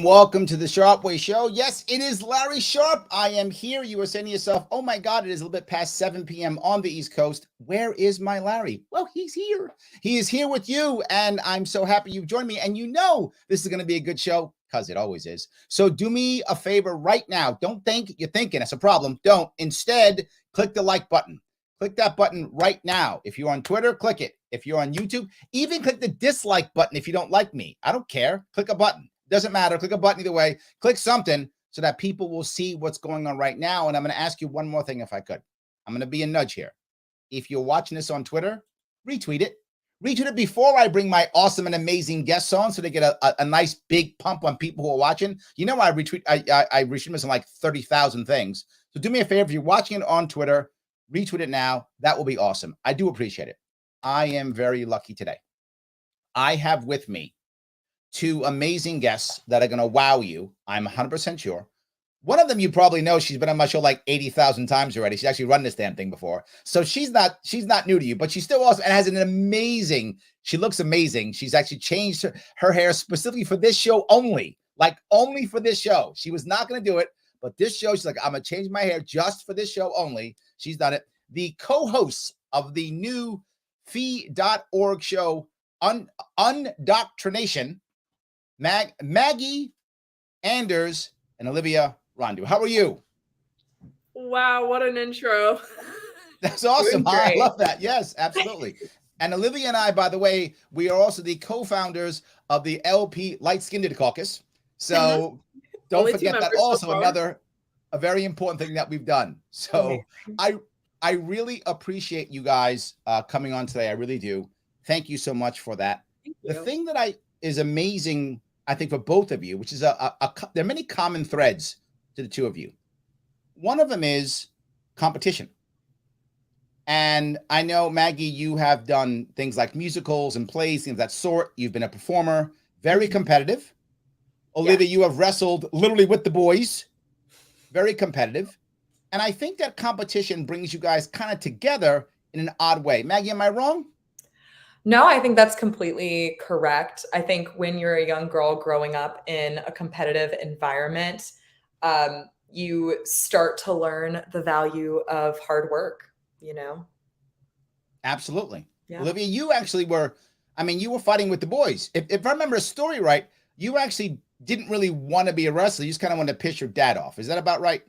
Welcome to the Sharp Way Show. Yes, it is Larry Sharp. I am here. You were saying to yourself, oh my God, it is a little bit past 7 p.m. on the East Coast. Where is my Larry? Well, he's here. He is here with you, and I'm so happy you've joined me. And you know this is going to be a good show, because it always is. So do me a favor right now. Don't think you're thinking it's a problem. Don't. Instead, click the like button. Click that button right now. If you're on Twitter, click it. If you're on YouTube, even click the dislike button if you don't like me. I don't care. Click a button. Doesn't matter. Click a button either way. Click something so that people will see what's going on right now. And I'm going to ask you one more thing if I could. I'm going to be a nudge here. If you're watching this on Twitter, retweet it. Retweet it before I bring my awesome and amazing guests on so they get a nice big pump on people who are watching. You know, I retweet this on like 30,000 things. So do me a favor. If you're watching it on Twitter, retweet it now. That will be awesome. I do appreciate it. I am very lucky today. I have with me two amazing guests that are going to wow you. I'm 100% sure. One of them you probably know. She's been on my show like 80,000 times already. She's actually run this damn thing before. So she's not new to you, but she's still awesome and has an amazing, she looks amazing. She's actually changed her hair specifically for this show only, like only for this show. She was not going to do it, but this show, she's like, I'm going to change my hair just for this show only. She's done it. The co-hosts of the new fee.org show, Unindoctrination, Maggie Anders and Olivia Rondeau. How are you? Wow, what an intro. That's awesome. I love that. Yes, absolutely. And Olivia and I, by the way, we are also the co-founders of the LP Light Skinned Caucus. So don't forget that also a very important thing that we've done. So I really appreciate you guys coming on today. I really do. Thank you so much for that. The thing that is amazing, I think, for both of you, which is there are many common threads to the two of you. One of them is competition. And I know, Maggie, you have done things like musicals and plays, things of that sort. You've been a performer, very competitive. Olivia, you have wrestled literally with the boys, very competitive. And I think that competition brings you guys kind of together in an odd way. Maggie, am I wrong? No, I think that's completely correct. I think when you're a young girl growing up in a competitive environment, you start to learn the value of hard work, you know? Absolutely. Yeah. Olivia, you actually were fighting with the boys. If I remember a story right, you actually didn't really want to be a wrestler. You just kind of wanted to piss your dad off. Is that about right?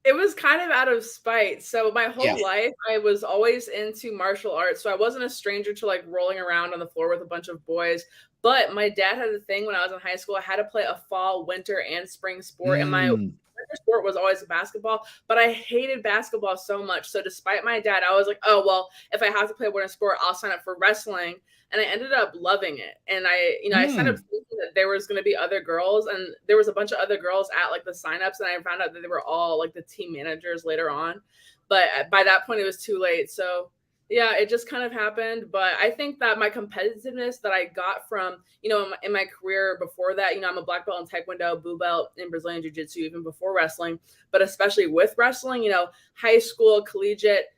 It was kind of out of spite. So my whole life, I was always into martial arts. So I wasn't a stranger to like rolling around on the floor with a bunch of boys. But my dad had a thing when I was in high school. I had to play a fall, winter, and spring sport. And my winter sport was always basketball. But I hated basketball so much. So despite my dad, I was like, oh, well, if I have to play a winter sport, I'll sign up for wrestling. And I ended up loving it. And I signed up thinking that there was going to be other girls, and there was a bunch of other girls at like the signups, and I found out that they were all like the team managers later on. But by that point, it was too late. So yeah, it just kind of happened. But I think that my competitiveness that I got from, in my career before that, I'm a black belt in Taekwondo, blue belt in Brazilian Jiu-Jitsu, even before wrestling, but especially with wrestling, high school, collegiate,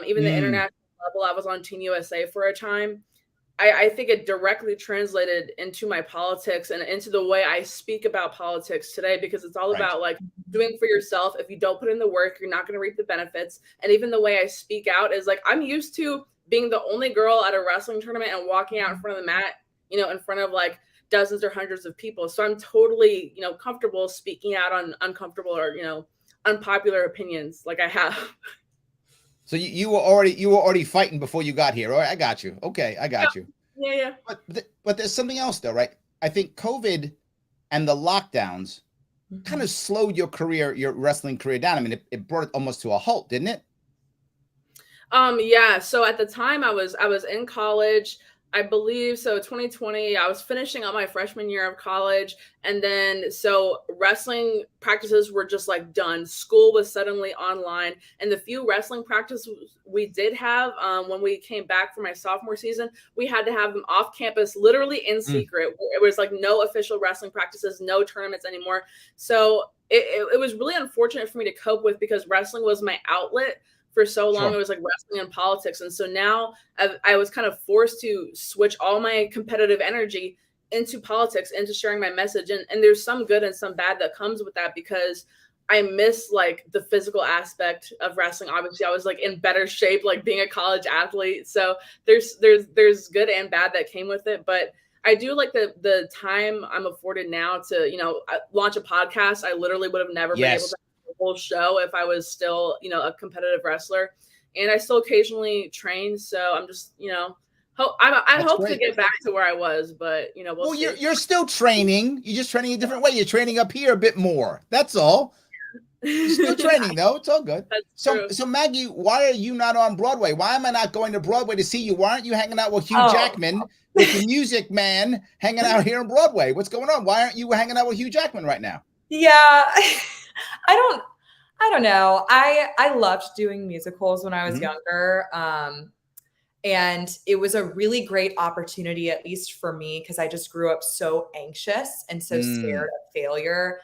even the international level, I was on Team USA for a time. I think it directly translated into my politics and into the way I speak about politics today, because it's all about like doing for yourself. If you don't put in the work, you're not going to reap the benefits. And even the way I speak out is like, I'm used to being the only girl at a wrestling tournament and walking out in front of the mat, in front of like dozens or hundreds of people. So I'm totally, comfortable speaking out on uncomfortable or, unpopular opinions like I have. So you were already fighting before you got here. All right, I got you. Okay, I got you. Yeah. But there's something else though, right? I think COVID and the lockdowns kind of slowed your wrestling career down. I mean, it brought it almost to a halt, didn't it? Yeah. So at the time I was in college. I believe so. 2020, I was finishing up my freshman year of college. And then, so wrestling practices were just like done. School was suddenly online. And the few wrestling practices we did have when we came back for my sophomore season, we had to have them off campus, literally in secret. It was like no official wrestling practices, no tournaments anymore. So it was really unfortunate for me to cope with because wrestling was my outlet. For so long, Sure. It was like wrestling and politics. And so now I was kind of forced to switch all my competitive energy into politics, into sharing my message. And there's some good and some bad that comes with that because I miss like the physical aspect of wrestling. Obviously, I was like in better shape, like being a college athlete. So there's good and bad that came with it. But I do like the time I'm afforded now to, launch a podcast. I literally would have never been able to whole show if I was still, a competitive wrestler, and I still occasionally train. So I'm just, I hope to get back to where I was, but well, you're still training. You're just training a different way. You're training up here a bit more. That's all. You're still training though. It's all good. So Maggie, why are you not on Broadway? Why am I not going to Broadway to see you? Why aren't you hanging out with Hugh Jackman, with the Music Man, hanging out here in Broadway? What's going on? Why aren't you hanging out with Hugh Jackman right now? Yeah. I don't know. I loved doing musicals when I was younger. And it was a really great opportunity, at least for me, because I just grew up so anxious and so scared of failure.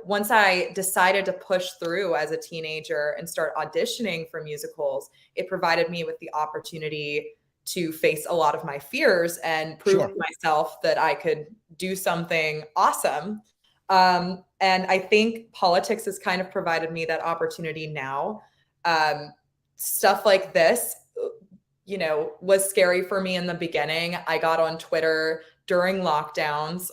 Once I decided to push through as a teenager and start auditioning for musicals, it provided me with the opportunity to face a lot of my fears and prove to myself that I could do something awesome. And I think politics has kind of provided me that opportunity now. Stuff like this, was scary for me in the beginning. I got on Twitter during lockdowns.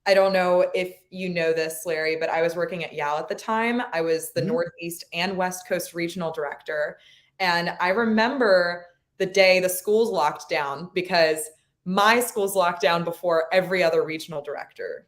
I don't know if you know this, Larry, but I was working at Yale at the time. I was the Northeast and West Coast regional director. And I remember the day the schools locked down because my schools locked down before every other regional director.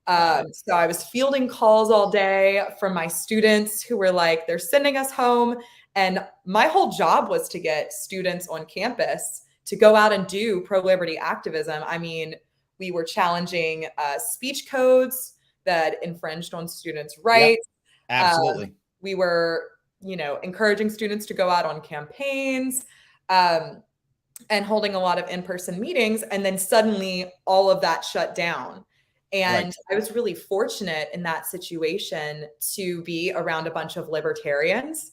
So I was fielding calls all day from my students who were like, they're sending us home. And my whole job was to get students on campus to go out and do pro-liberty activism. I mean, we were challenging speech codes that infringed on students' rights. Yep, absolutely. We were, encouraging students to go out on campaigns and holding a lot of in-person meetings. And then suddenly all of that shut down. And I was really fortunate in that situation to be around a bunch of libertarians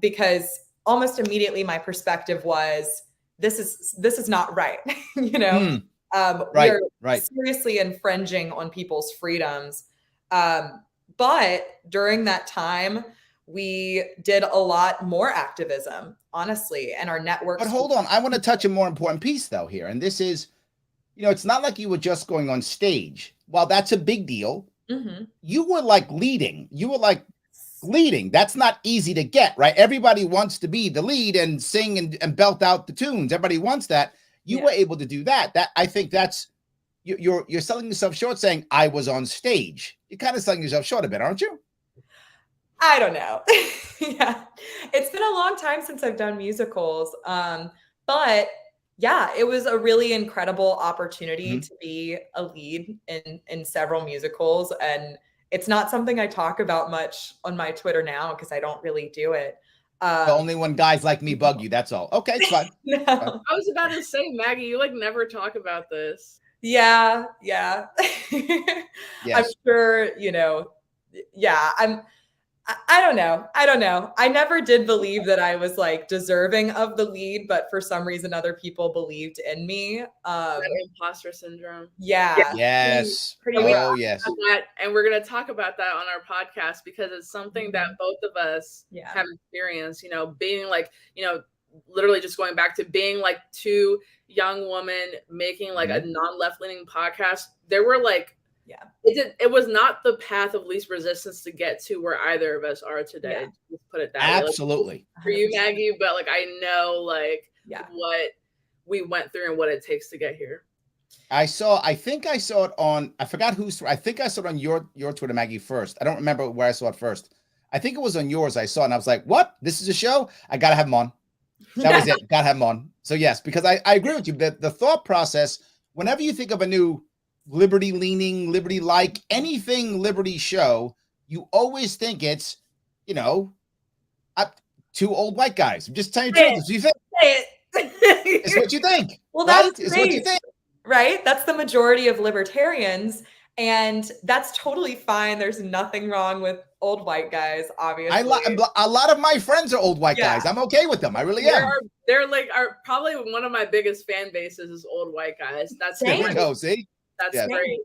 because almost immediately my perspective was, this is not right. We're seriously infringing on people's freedoms. But during that time, we did a lot more activism, honestly, and our networks. But hold on, I want to touch a more important piece though here. And this is, it's not like you were just going on stage. While that's a big deal, you were like leading. You were like leading. That's not easy to get, right? Everybody wants to be the lead and sing and belt out the tunes. Everybody wants that. You were able to do that. That I think that's you're selling yourself short saying I was on stage. You're kind of selling yourself short a bit, aren't you? I don't know. Yeah. It's been a long time since I've done musicals. But yeah, it was a really incredible opportunity to be a lead in several musicals. And it's not something I talk about much on my Twitter now because I don't really do it. Only when guys like me bug you, that's all. Okay, it's fine. No. I was about to say, Maggie, you like never talk about this. Yeah. Yes. I'm sure, I don't know. I never did believe that I was like deserving of the lead, but for some reason other people believed in me. That imposter syndrome. Yeah. Yes. Yes. And we're going to talk about that on our podcast because it's something that both of us have experienced, being like, literally just going back to being like two young women making like a non-left leaning podcast. There were like, it was not the path of least resistance to get to where either of us are today. Let's put it that way. Absolutely. Like, for you, Maggie, but like I know like what we went through and what it takes to get here. I think I saw it on, I forgot whose, I think I saw it on your Twitter, Maggie, first. I don't remember where I saw it first. I think it was on yours I saw it and I was like, what? This is a show? I gotta have him on. That was it. Gotta have him on. So yes, because I agree with you. The thought process, whenever you think of a new liberty leaning, liberty like anything liberty show, you always think it's, you know, two old white guys. I'm just telling you the truth. It's what you think. It's what you think. Well, right? that's It's what you great, think. right? That's the majority of libertarians, and that's totally fine. There's nothing wrong with old white guys, obviously. A lot of my friends are old white guys. I'm okay with them. I really am. They're like probably one of my biggest fan bases is old white guys. That's great. See? That's great.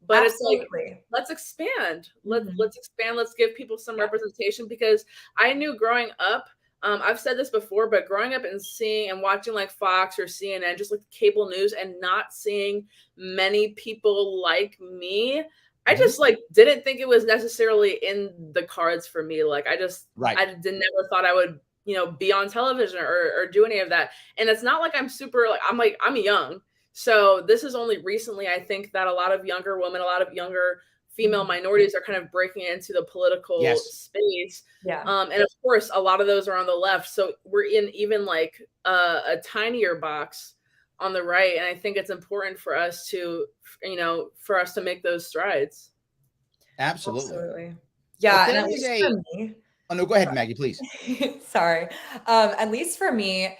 But Absolutely. It's like, let's expand. Let's expand. Let's give people some representation, because I knew growing up, I've said this before, but growing up and seeing and watching like Fox or CNN, just like cable news, and not seeing many people like me, I just like didn't think it was necessarily in the cards for me. Like I never thought I would, be on television or do any of that. And it's not like I'm super I'm young. So this is only recently, I think, that a lot of younger women, a lot of younger female minorities are kind of breaking into the political space. Yeah. And of course, a lot of those are on the left. So we're in even like a tinier box on the right. And I think it's important for us to, make those strides. Absolutely. Yeah. And at least for me, oh no, go ahead, Maggie, please. Sorry. At least for me,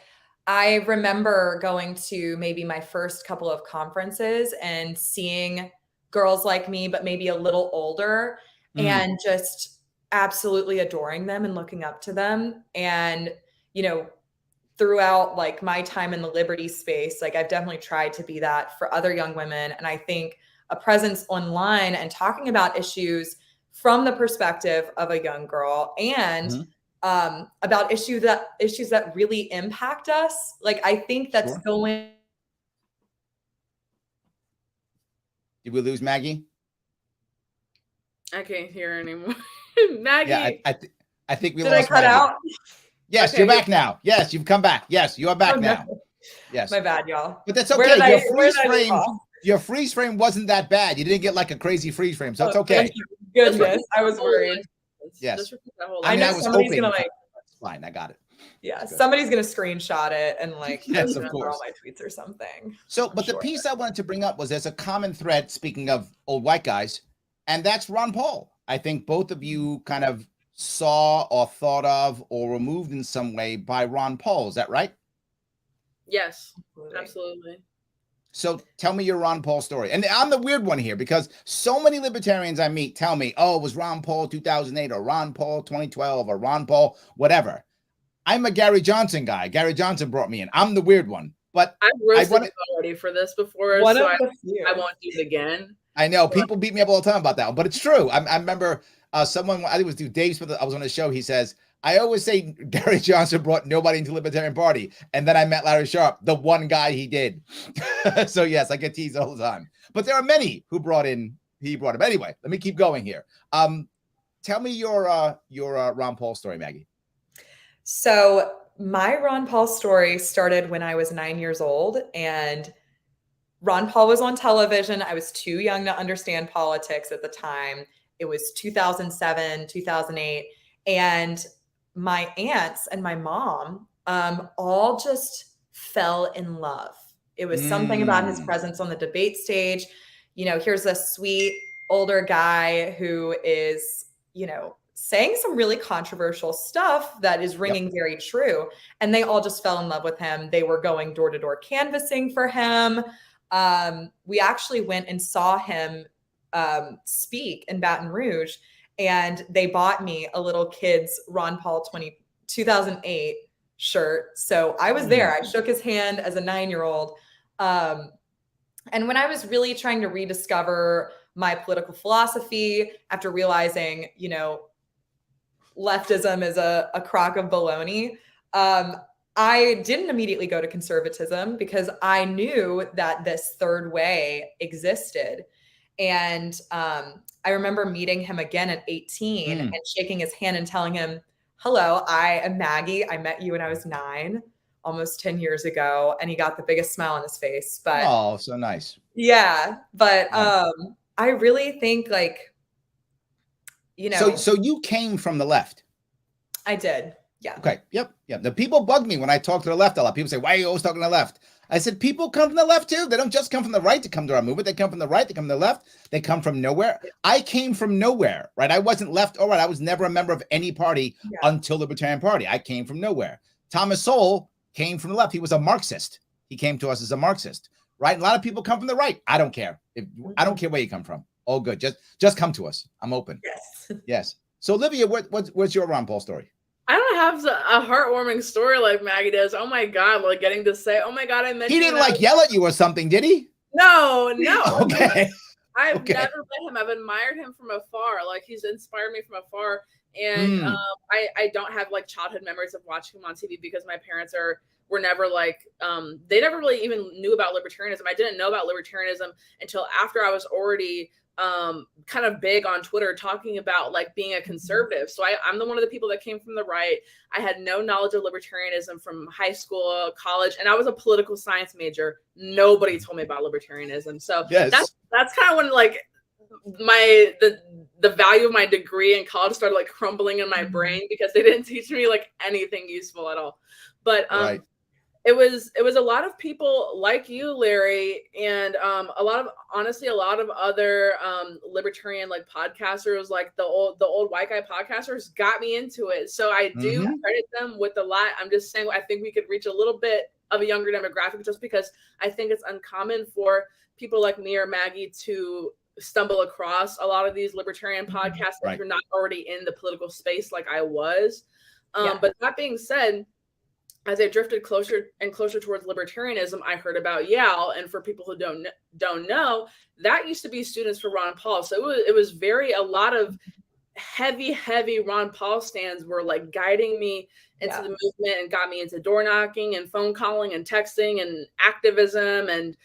I remember going to maybe my first couple of conferences and seeing girls like me, but maybe a little older, and just absolutely adoring them and looking up to them. And, throughout like my time in the liberty space, like I've definitely tried to be that for other young women. And I think a presence online and talking about issues from the perspective of a young girl and about issues that really impact us. Like, I think that's going. Did we lose Maggie? I can't hear anymore. Maggie. Yeah, I think we Did lost I cut Maggie. out? Yes, okay, you're back now. Yes, you've come back. Yes, you are back now. Yes. My bad, y'all. But that's okay. Your freeze frame wasn't that bad. You didn't get like a crazy freeze frame, so it's okay. Thank you. Goodness, I was worried. Yes. I know somebody's gonna it's fine. I got it. Yeah, somebody's gonna screenshot it and yes, of course, all my tweets or something. So, but the piece I wanted to bring up was there's a common thread. Speaking of old white guys, and that's Ron Paul. I think both of you kind of saw or thought of or were moved in some way by Ron Paul. Is that right? Yes, absolutely. So tell me your Ron Paul story. And I'm the weird one here because so many libertarians I meet tell me, oh, it was Ron Paul 2008 or Ron Paul 2012 or Ron Paul, whatever. I'm a Gary Johnson guy. Gary Johnson brought me in. I'm the weird one. But I've roasted already for this before, so I won't do it again. I know. People beat me up all the time about that one, but it's true. I remember someone, I think it was Dave Smith, I was on the show, he says, I always say Gary Johnson brought nobody into the Libertarian Party. And then I met Larry Sharpe, the one guy he did. So yes, I get teased all the time. But there are many who he brought him. Anyway, let me keep going here. Tell me your Ron Paul story, Maggie. So my Ron Paul story started when I was 9 years old, and Ron Paul was on television. I was too young to understand politics at the time. It was 2007, 2008. And my aunts and my mom all just fell in love. It was something about his presence on the debate stage. Here's a sweet older guy who is, saying some really controversial stuff that is ringing very true. And they all just fell in love with him. They were going door to door canvassing for him. We actually went and saw him speak in Baton Rouge. And they bought me a little kid's Ron Paul 2008 shirt. So I was there. I shook his hand as a 9-year-old. And when I was really trying to rediscover my political philosophy after realizing, leftism is a crock of baloney, I didn't immediately go to conservatism because I knew that this third way existed. And I remember meeting him again at 18 and shaking his hand and telling him, hello, I am Maggie. I met you when I was 9, almost 10 years ago. And he got the biggest smile on his face. But oh, so nice. Yeah. But I really think So you came from the left. I did. Yeah. Okay. Yep. Yep. The people bug me when I talk to the left a lot. People say, why are you always talking to the left? I said, people come from the left too. They don't just come from the right to come to our movement. They come from the right, they come to the left. They come from nowhere. I came from nowhere, right? I wasn't left or right. I was never a member of any party until the Libertarian Party. I came from nowhere. Thomas Sowell came from the left. He was a Marxist. He came to us as a Marxist, right? A lot of people come from the right. I don't care. I don't care where you come from. All good. Just come to us. I'm open. Yes. Yes. So Olivia, what's your Ron Paul story? I don't have a heartwarming story like Maggie does. Oh my God, like getting to say, oh my God, I met He didn't like yell at you or something, did he? No. Okay. I've never met him. I've admired him from afar. Like he's inspired me from afar. And I don't have like childhood memories of watching him on TV because my parents were never like, they never really even knew about libertarianism. I didn't know about libertarianism until after I was already kind of big on Twitter talking about like being a conservative. So I'm the one of the people that came from the right. I had no knowledge of libertarianism from high school, college, and I was a political science major. Nobody told me about libertarianism. So that's kind of when like the value of my degree in college started like crumbling in my brain because they didn't teach me like anything useful at all. But it was a lot of people like you, Larry, and a lot of other libertarian like podcasters, like the old white guy podcasters, got me into it. So I do credit them with a lot. I'm just saying I think we could reach a little bit of a younger demographic just because I think it's uncommon for people like me or Maggie to stumble across a lot of these libertarian podcasts if you're not already in the political space like I was. But that being said, as I drifted closer and closer towards libertarianism, I heard about YAL. And for people who don't know, that used to be students for Ron Paul. So it was a lot of heavy Ron Paul stands were like guiding me into the movement and got me into door knocking and phone calling and texting and activism and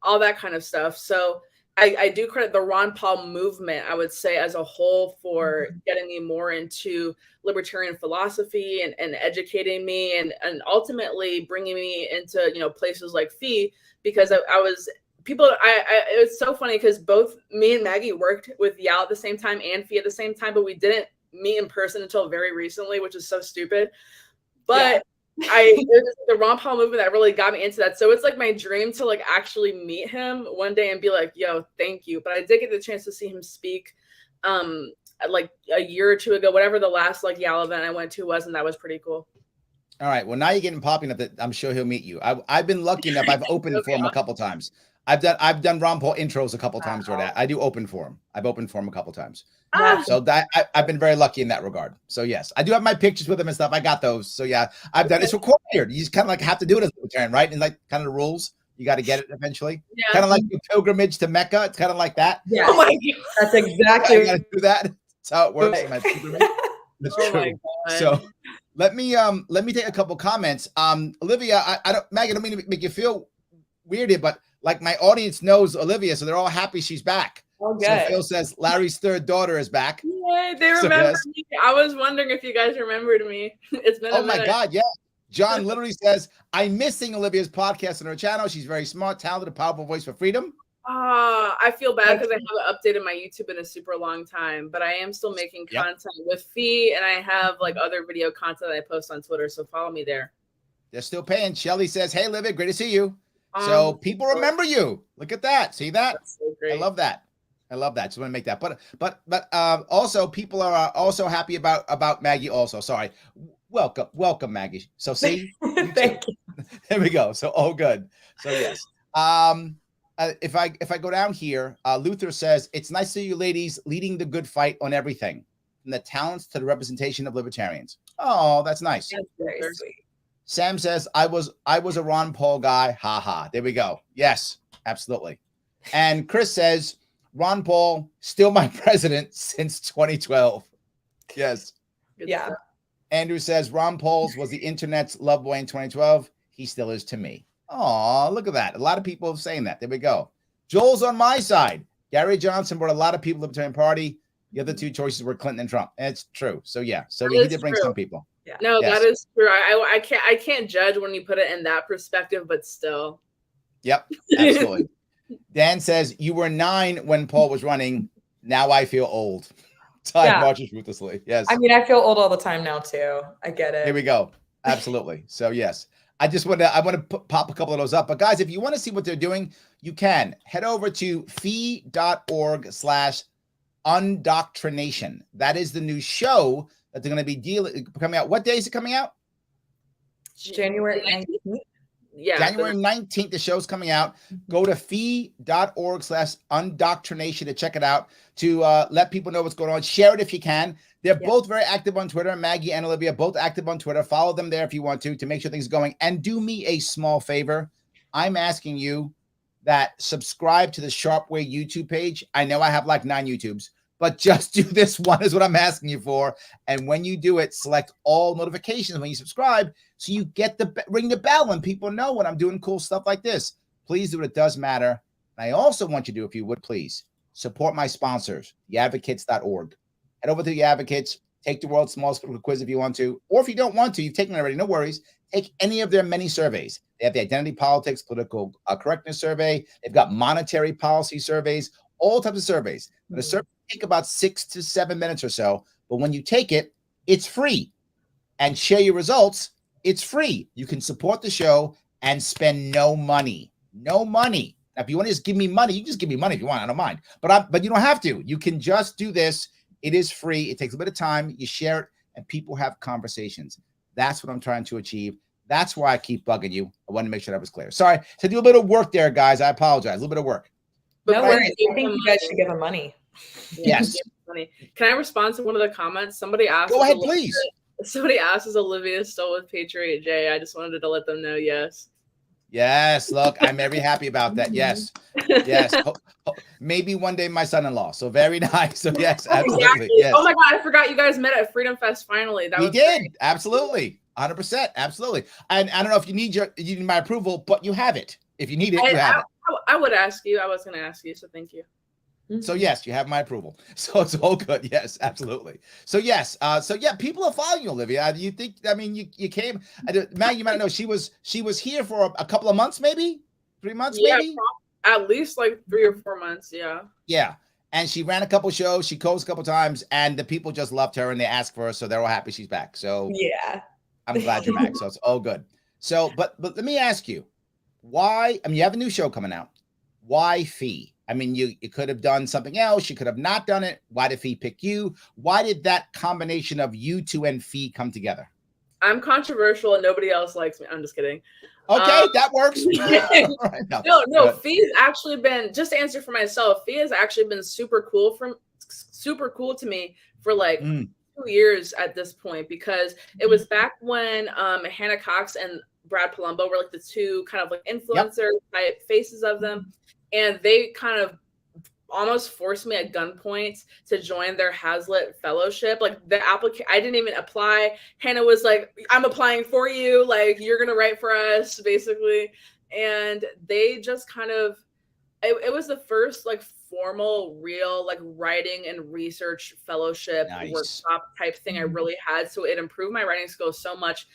all that kind of stuff. So I do credit the Ron Paul movement, I would say, as a whole for getting me more into libertarian philosophy and educating me and ultimately bringing me into, places like FEE, because it was so funny because both me and Maggie worked with YAL at the same time and FEE at the same time, but we didn't meet in person until very recently, which is so stupid. But it was the Ron Paul movement that really got me into that. So it's like my dream to like actually meet him one day and be like, yo, thank you. But I did get the chance to see him speak like a year or two ago, whatever the last like YAL event I went to was, and that was pretty cool. All right. Well, now you're getting popping up that I'm sure he'll meet you. I've been lucky enough. I've opened for him a couple times. I've done Ron Paul intros a couple times or that. I do open for him. I've opened for him a couple times. So that I've been very lucky in that regard. So yes, I do have my pictures with him and stuff. I got those. So yeah, I've done it's required. You just kind of like have to do it as a libertarian, right? And like kind of the rules. You got to get it eventually. Yeah. Kind of like your pilgrimage to Mecca. It's kind of like that. Yeah. Oh my God. That's exactly. You got to do that. That's how it works. Right. That's true. My God. So let me take a couple comments. Olivia, Maggie, I don't mean to make you feel weird here, but like my audience knows Olivia, so they're all happy she's back. Oh, good. So Phil says Larry's third daughter is back. Yeah, they remember me. I was wondering if you guys remembered me. It's been a minute. My God, yeah. John literally says, I'm missing Olivia's podcast on her channel. She's very smart, talented, a powerful voice for freedom. I feel bad because I haven't updated my YouTube in a super long time, but I am still making content with FEE, and I have like other video content that I post on Twitter, so follow me there. They're still paying. Shelly says, hey, Olivia, great to see you. So people remember you. Look at that. See that? That's so great. I love that. Just want to make that. But also people are also happy about Maggie also. Sorry. Welcome, Maggie. So see, thank you. There we go. So all good. So yes. If I go down here, Luther says it's nice to see you ladies leading the good fight on everything, from the talents to the representation of libertarians. Oh, that's nice. That's very sweet. Sam says I was a Ron Paul guy. Ha ha. There we go. Yes, absolutely. And Chris says Ron Paul still my president since 2012. Yes. Yeah. Andrew says Ron Paul's was the internet's love boy in 2012. He still is to me. Oh, look at that. A lot of people saying that. There we go. Joel's on my side. Gary Johnson brought a lot of people to the Libertarian Party. The other two choices were Clinton and Trump. And it's true. So yeah. So he did bring some people. Yeah. No, yes. That is true. I can't judge when you put it in that perspective, but still. Yep. Absolutely. Dan says you were 9 when Paul was running. Now I feel old. Yeah. marches ruthlessly. Yes. I mean, I feel old all the time now too. I get it. Here we go. Absolutely. So yes, I want to pop a couple of those up. But guys, if you want to see what they're doing, you can head over to fee.org/Unindoctrination. That is the new show that they're going to be coming out. What day is it coming out? January 19th. Yeah, January 19th, the show's coming out. Go to fee.org/Undoctrination to check it out, to let people know what's going on. Share it if you can. They're both very active on Twitter. Maggie and Olivia, both active on Twitter. Follow them there if you want to make sure things are going. And do me a small favor. I'm asking you that subscribe to the Sharp Way YouTube page. I know I have like 9 YouTubes, but just do this one is what I'm asking you for. And when you do it, select all notifications when you subscribe, so you get ring the bell when people know when I'm doing cool stuff like this. Please do it. It does matter. And I also want you to, if you would please, support my sponsors, theadvocates.org. Head over to the Advocates, take the world's smallest political quiz if you want to, or if you don't want to, you've taken it already, no worries. Take any of their many surveys. They have the identity politics, political correctness survey. They've got monetary policy surveys, all types of surveys. The survey take about 6 to 7 minutes or so, but when you take it, it's free. And share your results, it's free. You can support the show and spend no money. No money. Now, if you want to just give me money, you can just give me money if you want. I don't mind. But you don't have to. You can just do this. It is free. It takes a bit of time. You share it, and people have conversations. That's what I'm trying to achieve. That's why I keep bugging you. I wanted to make sure that was clear. Sorry to do a little work there, guys. I apologize. A little bit of work. No worries. I think you guys should give them money. Yes. Can I respond to one of the comments? Somebody asked. Go ahead, please. Somebody asked, is Olivia still with Patriot J? I just wanted to let them know, yes. Yes, look, I'm very happy about that. Yes, yes. Maybe one day my son-in-law. So very nice. So yes, absolutely. Exactly. Yes. Oh my God, I forgot you guys met at Freedom Fest finally. We did. Great. Absolutely. 100%. Absolutely. And I don't know if you need my approval, but you have it. If you need it, you have it. I would ask you. I was going to ask you, so thank you. So yes, you have my approval. So it's all good. Yes, absolutely. So yes. So yeah, people are following you, Olivia. You think? I mean, you came. Maggie, you might know she was here for a couple of months, maybe 3 months, maybe. At least like 3 or 4 months. Yeah. Yeah. And she ran a couple shows. She coached a couple times, and the people just loved her and they asked for her, so they're all happy she's back. So yeah, I'm glad you're back. So it's all good. So, but let me ask you, why? I mean, you have a new show coming out. Why Fee? I mean, you could have done something else. You could have not done it. Why did Fee pick you? Why did that combination of you two and Fee come together? I'm controversial and nobody else likes me. I'm just kidding. Okay, that works. Right, no. Fee's actually been, just to answer for myself, Fee has actually been super cool to me for like 2 years at this point, because it was back when Hannah Cox and Brad Palumbo were like the two kind of like influencer type faces of them. And they kind of almost forced me at gunpoint to join their Hazlitt fellowship. Like the I didn't even apply. Hannah was like, I'm applying for you. Like, you're going to write for us, basically. And they just kind of, it was the first like formal, real, like writing and research fellowship workshop type thing I really had. So it improved my writing skills so much.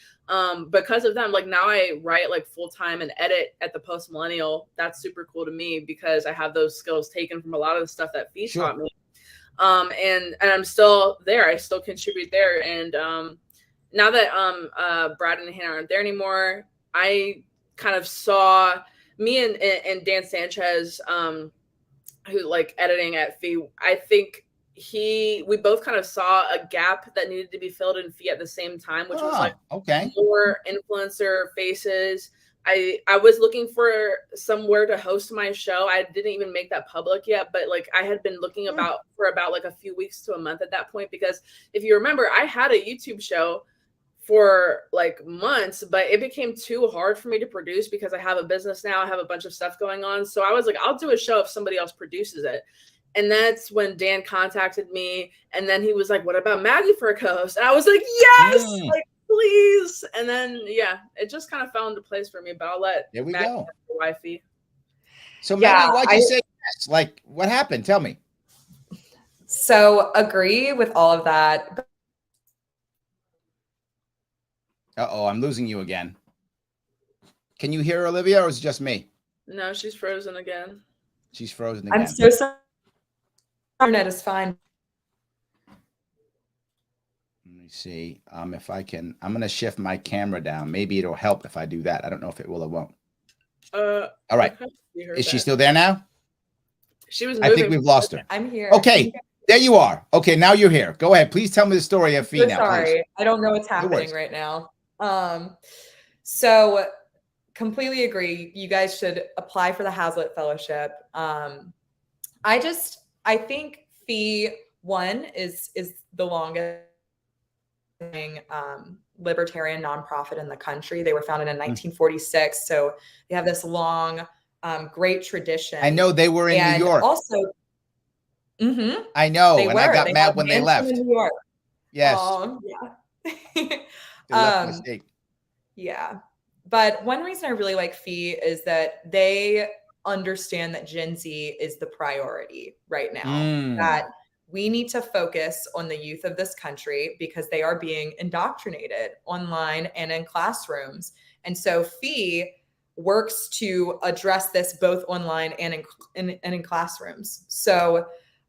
Because of them, like now I write like full time and edit at the Post Millennial. That's super cool to me because I have those skills taken from a lot of the stuff that Fee taught me. And I'm still there. I still contribute there. And now that Brad and Hannah aren't there anymore, I kind of saw me and Dan Sanchez, who like editing at Fee. I think we both kind of saw a gap that needed to be filled in Fee at the same time, which was like more influencer faces. I was looking for somewhere to host my show. I didn't even make that public yet, but like I had been looking for about like a few weeks to a month at that point, because if you remember, I had a YouTube show for like months, but it became too hard for me to produce because I have a business now. I have a bunch of stuff going on. So I was like, I'll do a show if somebody else produces it. And that's when Dan contacted me. And then he was like, what about Maggie for a co-host? And I was like, yes, like, please. And then, yeah, it just kind of fell into place for me, but I'll let Maggie go. Wifey. So Maggie, why'd you say yes? Like, what happened? Tell me. So agree with all of that. Uh-oh, I'm losing you again. Can you hear Olivia, or is it just me? No, she's frozen again. She's frozen again. I'm so sorry. Internet is fine. me see if I can. I'm going to shift my camera down. Maybe it'll help if I do that. I don't know if it will or won't. All right. Is she still there now? She was moving. I think we've lost her. I'm here. Okay. There you are. Okay, now you're here. Go ahead. Please tell me the story of Fee now, sorry. please. I don't know what's happening right now. So completely agree. You guys should apply for the Hazlitt Fellowship. I think Fee 1 is the longest libertarian nonprofit in the country. They were founded in 1946. So they have this long, great tradition. I know they were in New York. Also, I know, they and I got mad when they left. In New York. Yes. Yeah. Yeah. But one reason I really like Fee is that they understand that Gen Z is the priority right now. That we need to focus on the youth of this country because they are being indoctrinated online and in classrooms. And so Fee works to address this both online and in classrooms. So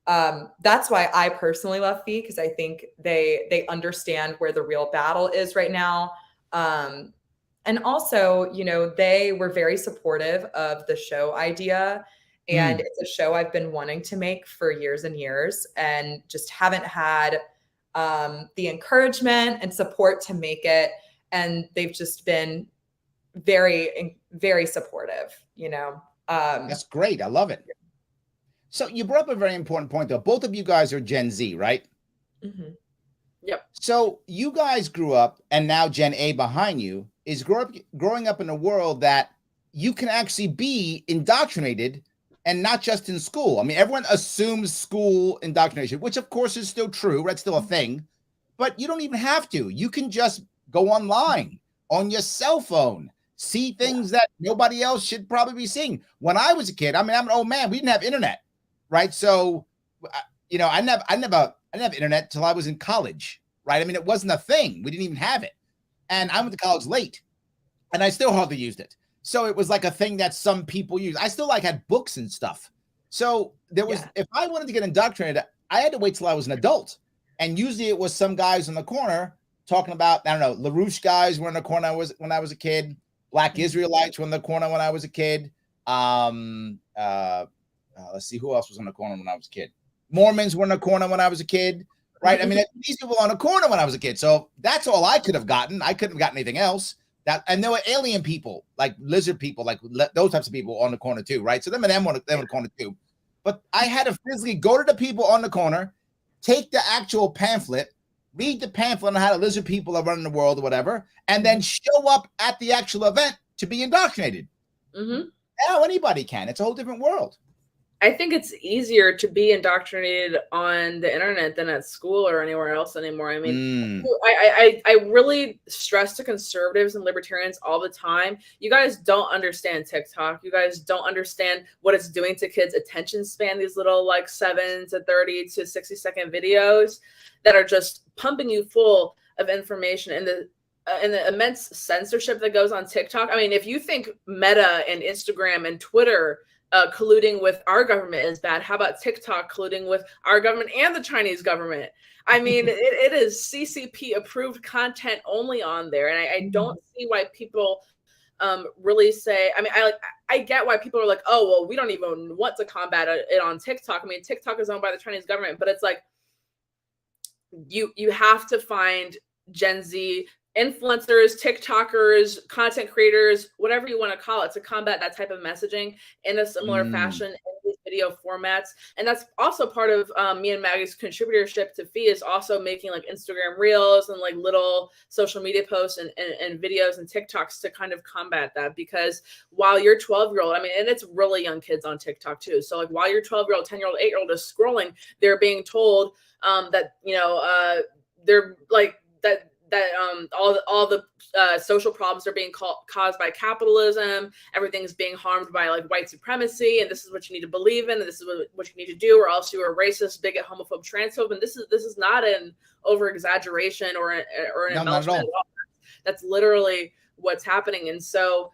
that's why I personally love Fee, because I think they understand where the real battle is right now. And also, they were very supportive of the show idea. And it's a show I've been wanting to make for years and years and just haven't had the encouragement and support to make it. And they've just been very, very supportive, That's great. I love it. So you brought up a very important point, though. Both of you guys are Gen Z, right? Mm-hmm. Yep. So you guys grew up, and now Gen A behind you is growing up in a world that you can actually be indoctrinated, and not just in school. I mean, everyone assumes school indoctrination, which of course is still true. That's still a thing. But you don't even have to. You can just go online on your cell phone, see things that nobody else should probably be seeing. When I was a kid, I mean, I'm an old man. We didn't have internet, right? So, I never had internet till I was in college, right? I mean, it wasn't a thing. We didn't even have it. And I went to college late, and I still hardly used it. So it was like a thing that some people use. I still had books and stuff. So there was, if I wanted to get indoctrinated, I had to wait till I was an adult. And usually it was some guys in the corner talking about, I don't know, LaRouche guys were in the corner when I was a kid. Black Israelites were in the corner when I was a kid. Let's see, who else was in the corner when I was a kid? Mormons were in the corner when I was a kid, right? I mean, these people were on the corner when I was a kid. So that's all I could have gotten. I couldn't have gotten anything else. And there were alien people, like lizard people, like those types of people on the corner too, right? So them were on the corner too. But I had to physically go to the people on the corner, take the actual pamphlet, read the pamphlet on how the lizard people are running the world or whatever, and then show up at the actual event to be indoctrinated. Now anybody can. It's a whole different world. I think it's easier to be indoctrinated on the internet than at school or anywhere else anymore. I mean, I really stress to conservatives and libertarians all the time. You guys don't understand TikTok. You guys don't understand what it's doing to kids' attention span. These little 7 to 30 to 60-second videos that are just pumping you full of information, and the immense censorship that goes on TikTok. I mean, if you think Meta and Instagram and Twitter colluding with our government is bad, how about TikTok colluding with our government and the Chinese government? I mean, it is CCP approved content only on there. And I don't see why people really say, I mean, I get why people are like, oh, well, we don't even want to combat it on TikTok. I mean, TikTok is owned by the Chinese government, but it's like, you have to find Gen Z influencers, TikTokers, content creators, whatever you want to call it, to combat that type of messaging in a similar fashion in these video formats. And that's also part of me and Maggie's contributorship to Fee, is also making Instagram reels and little social media posts and videos and TikToks to kind of combat that. Because while your 12-year-old, I mean, and it's really young kids on TikTok too. So while your 12-year-old, 10-year-old, 8-year-old is scrolling, they're being told that, they're that all the social problems are being caused by capitalism. Everything's being harmed by white supremacy, and this is what you need to believe in, and this is what you need to do, or else you are racist, bigot, homophobe, transphobe. And this is not an over exaggeration or an embellishment at all. That's literally what's happening. And so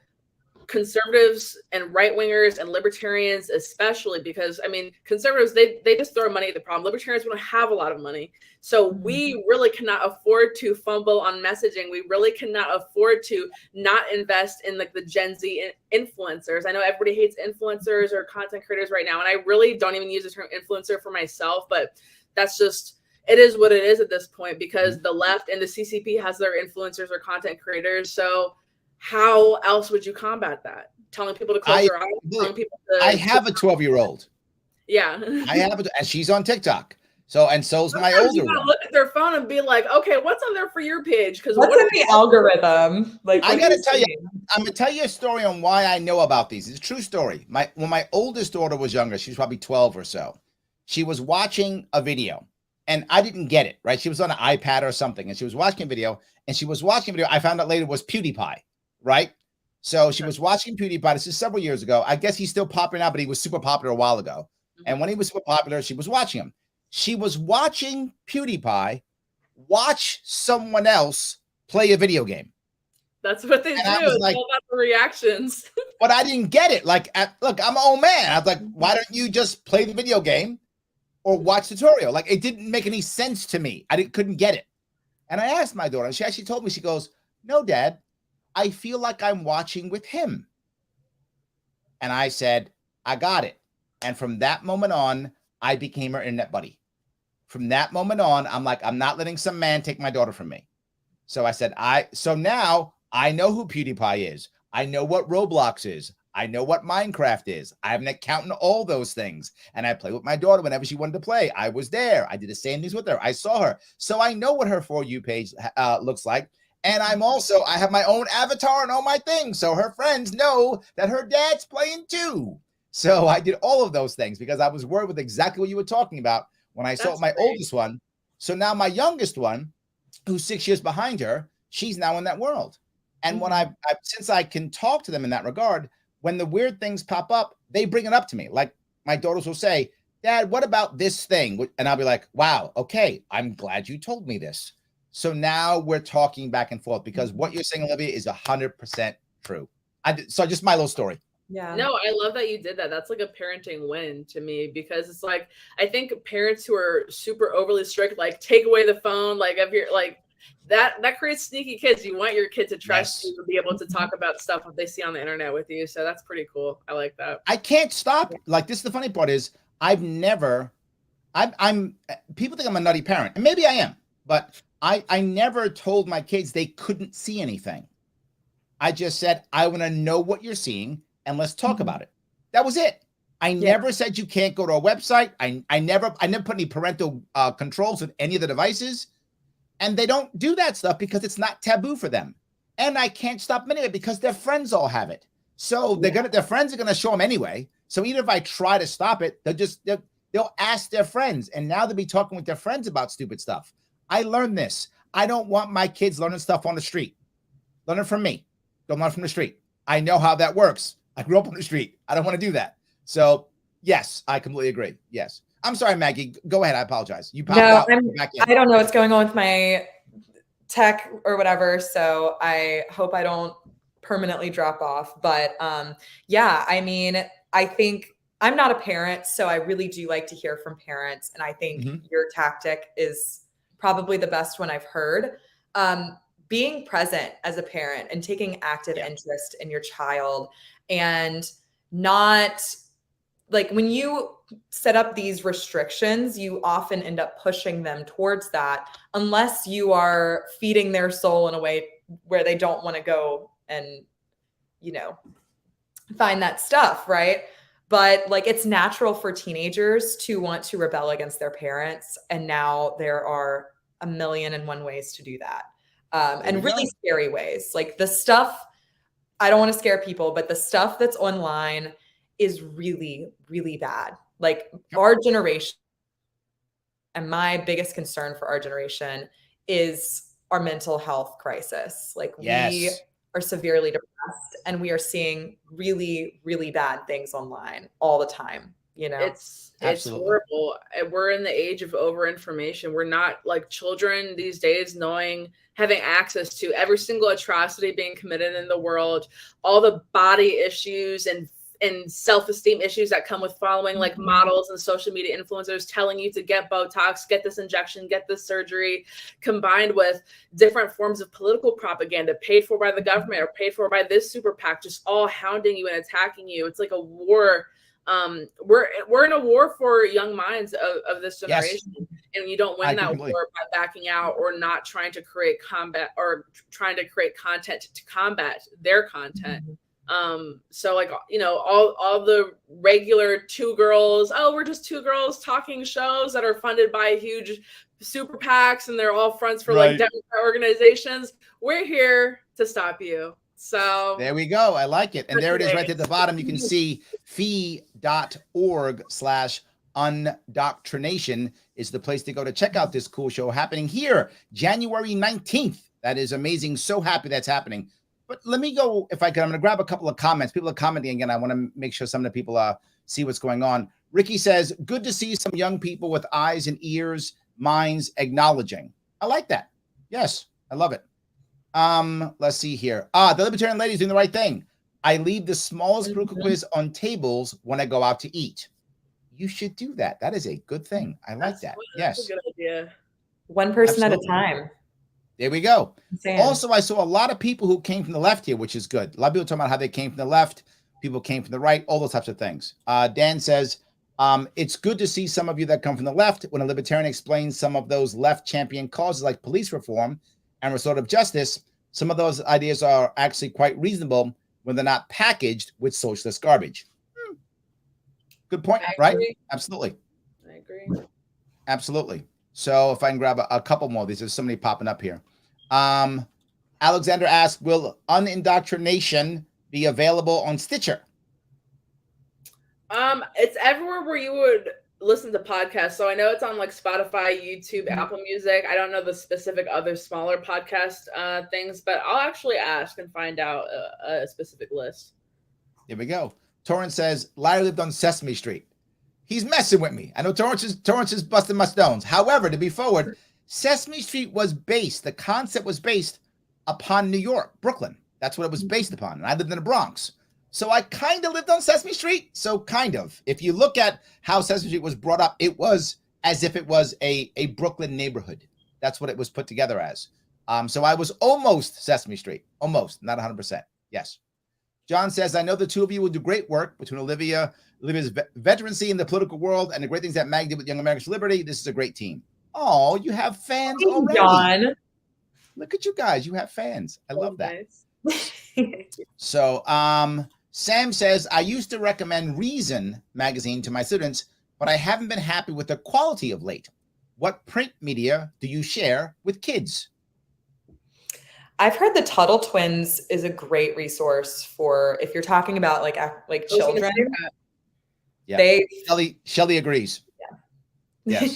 conservatives and right wingers and libertarians, especially, because I mean, conservatives, they just throw money at the problem. Libertarians, we don't have a lot of money. So we really cannot afford to fumble on messaging. We really cannot afford to not invest in like the Gen Z influencers. I know everybody hates influencers or content creators right now. And I really don't even use the term influencer for myself, but that's just, it is what it is at this point, because the left and the CCP has their influencers or content creators. So how else would you combat that? Telling people to close their eyes, telling people to... I have a 12-year-old. Yeah. I have it, and she's on TikTok. So, and so's my Sometimes older you gotta one. look at their phone and be like, okay, what's on there for your page? Because what's in the algorithm? Like, I gotta tell you, I'm gonna tell you a story on why I know about these. It's a true story. When my oldest daughter was younger, she was probably 12 or so. She was watching a video, and I didn't get it, right? She was on an iPad or something, and she was watching a video, I found out later was PewDiePie, right? So she was watching PewDiePie. This is several years ago. I guess he's still popular now, but he was super popular a while ago. And when he was super popular, she was watching him. She was watching PewDiePie watch someone else play a video game. That's what they do. It's like, all about the reactions. But I didn't get it. Like, look, I'm an old man. I was like, why don't you just play the video game or watch tutorial? Like, it didn't make any sense to me. Couldn't get it. And I asked my daughter, and she actually told me, she goes, no, Dad, I feel like I'm watching with him. And I said, I got it. And from that moment on, I became her internet buddy. From that moment on, I'm like, I'm not letting some man take my daughter from me. So I said, so now I know who PewDiePie is. I know what Roblox is. I know what Minecraft is. I have an account in all those things. And I play with my daughter whenever she wanted to play. I was there. I did the same things with her. I saw her. So I know what her For You page looks like. And I have my own avatar and all my things. So her friends know that her dad's playing too. So I did all of those things because I was worried with exactly what you were talking about when I saw my oldest one. So now my youngest one, who's 6 years behind her, she's now in that world. And when since I can talk to them in that regard, when the weird things pop up, they bring it up to me. Like my daughters will say, Dad, what about this thing? And I'll be like, wow, okay, I'm glad you told me this. So now we're talking back and forth because what you're saying, Olivia, is 100% true. So just my little story. Yeah. No, I love that you did that. That's like a parenting win to me, because it's like, I think parents who are super overly strict, like take away the phone, like if you're like that creates sneaky kids. You want your kid to trust you and be able to talk about stuff that they see on the internet with you. So that's pretty cool. I like that. I can't stop. Like, this is the funny part is people think I'm a nutty parent, and maybe I am, but I never told my kids they couldn't see anything. I just said, I want to know what you're seeing and let's talk about it. That was it. I never said you can't go to a website. I never put any parental controls on any of the devices. And they don't do that stuff because it's not taboo for them. And I can't stop them anyway because their friends all have it. So their friends are gonna show them anyway. So even if I try to stop it, they'll ask their friends, and now they'll be talking with their friends about stupid stuff. I learned this. I don't want my kids learning stuff on the street. Learn it from me. Don't learn from the street. I know how that works. I grew up on the street. I don't want to do that. So yes, I completely agree. Yes. I'm sorry, Maggie. Go ahead. I apologize. You popped out. I don't know what's going on with my tech or whatever. So I hope I don't permanently drop off. But yeah, I mean, I think I'm not a parent, so I really do like to hear from parents. And I think your tactic is probably the best one I've heard. Being present as a parent and taking active interest in your child, and not like when you set up these restrictions, you often end up pushing them towards that unless you are feeding their soul in a way where they don't want to go and, find that stuff, right? But like, it's natural for teenagers to want to rebel against their parents. And now there are 1,000,001 ways to do that. And really scary ways. Like the stuff, I don't want to scare people, but the stuff that's online is really, really bad. Like our generation, and my biggest concern for our generation is our mental health crisis. Like we are severely depressed and we are seeing really, really bad things online all the time. you know? It's horrible. We're in the age of over information. We're not like children these days having access to every single atrocity being committed in the world, all the body issues and self-esteem issues that come with following like models and social media influencers telling you to get Botox, get this injection, get this surgery, combined with different forms of political propaganda paid for by the government or paid for by this super PAC, just all hounding you and attacking you. It's like a war. We're in a war for young minds of this generation. Yes. And you don't win that war by backing out or not trying to create content to combat their content. So like, you know, all the regular we're just two girls talking shows that are funded by huge super PACs and they're all fronts for like Democrat organizations. We're here to stop you. So there we go. I like it. And there it is right at the bottom. You can see fee.org/Unindoctrination is the place to go to check out this cool show happening here, January 19th. That is amazing. So happy that's happening. But let me go, if I can, I'm going to grab a couple of comments. People are commenting again. I want to make sure some of the people see what's going on. Ricky says, good to see some young people with eyes and ears, minds acknowledging. I like that. Yes, I love it. Let's see here. The libertarian lady's doing the right thing. I leave the smallest political quiz on tables when I go out to eat. You should do that. That is a good thing. I like that. Yes. That's a good idea. One person at a time. There we go. Insane. Also, I saw a lot of people who came from the left here, which is good. A lot of people talking about how they came from the left. People came from the right, all those types of things. Dan says, it's good to see some of you that come from the left. When a libertarian explains some of those left champion causes like police reform and restorative justice, some of those ideas are actually quite reasonable when they're not packaged with socialist garbage. Good point, right? Absolutely. I agree. Absolutely. So if I can grab a couple more of these, there's so many popping up here. Alexander asks, will Unindoctrination be available on Stitcher? It's everywhere where you would listen to podcasts. So I know it's on like Spotify, YouTube, Apple Music. I don't know the specific other smaller podcast things, but I'll actually ask and find out a specific list. Here we go. Torrance says, Larry lived on Sesame Street. He's messing with me. I know Torrance is busting my stones. However, to be forward, Sesame Street the concept was based upon New York, Brooklyn. That's what it was based upon. And I lived in the Bronx. So I kind of lived on Sesame Street. So kind of. If you look at how Sesame Street was brought up, it was as if it was a Brooklyn neighborhood. That's what it was put together as. So I was almost Sesame Street. Almost, not 100%. Yes. John says, I know the two of you will do great work between Olivia's veterancy in the political world and the great things that Maggie did with Young Americans for Liberty. This is a great team. Oh, you have fans already. John. Look at you guys. You have fans. I love that. Nice. So Sam says, I used to recommend Reason magazine to my students, but I haven't been happy with the quality of late. What print media do you share with kids? I've heard the Tuttle Twins is a great resource for if you're talking about like children. Yeah. Shelley agrees. Yeah. Yes.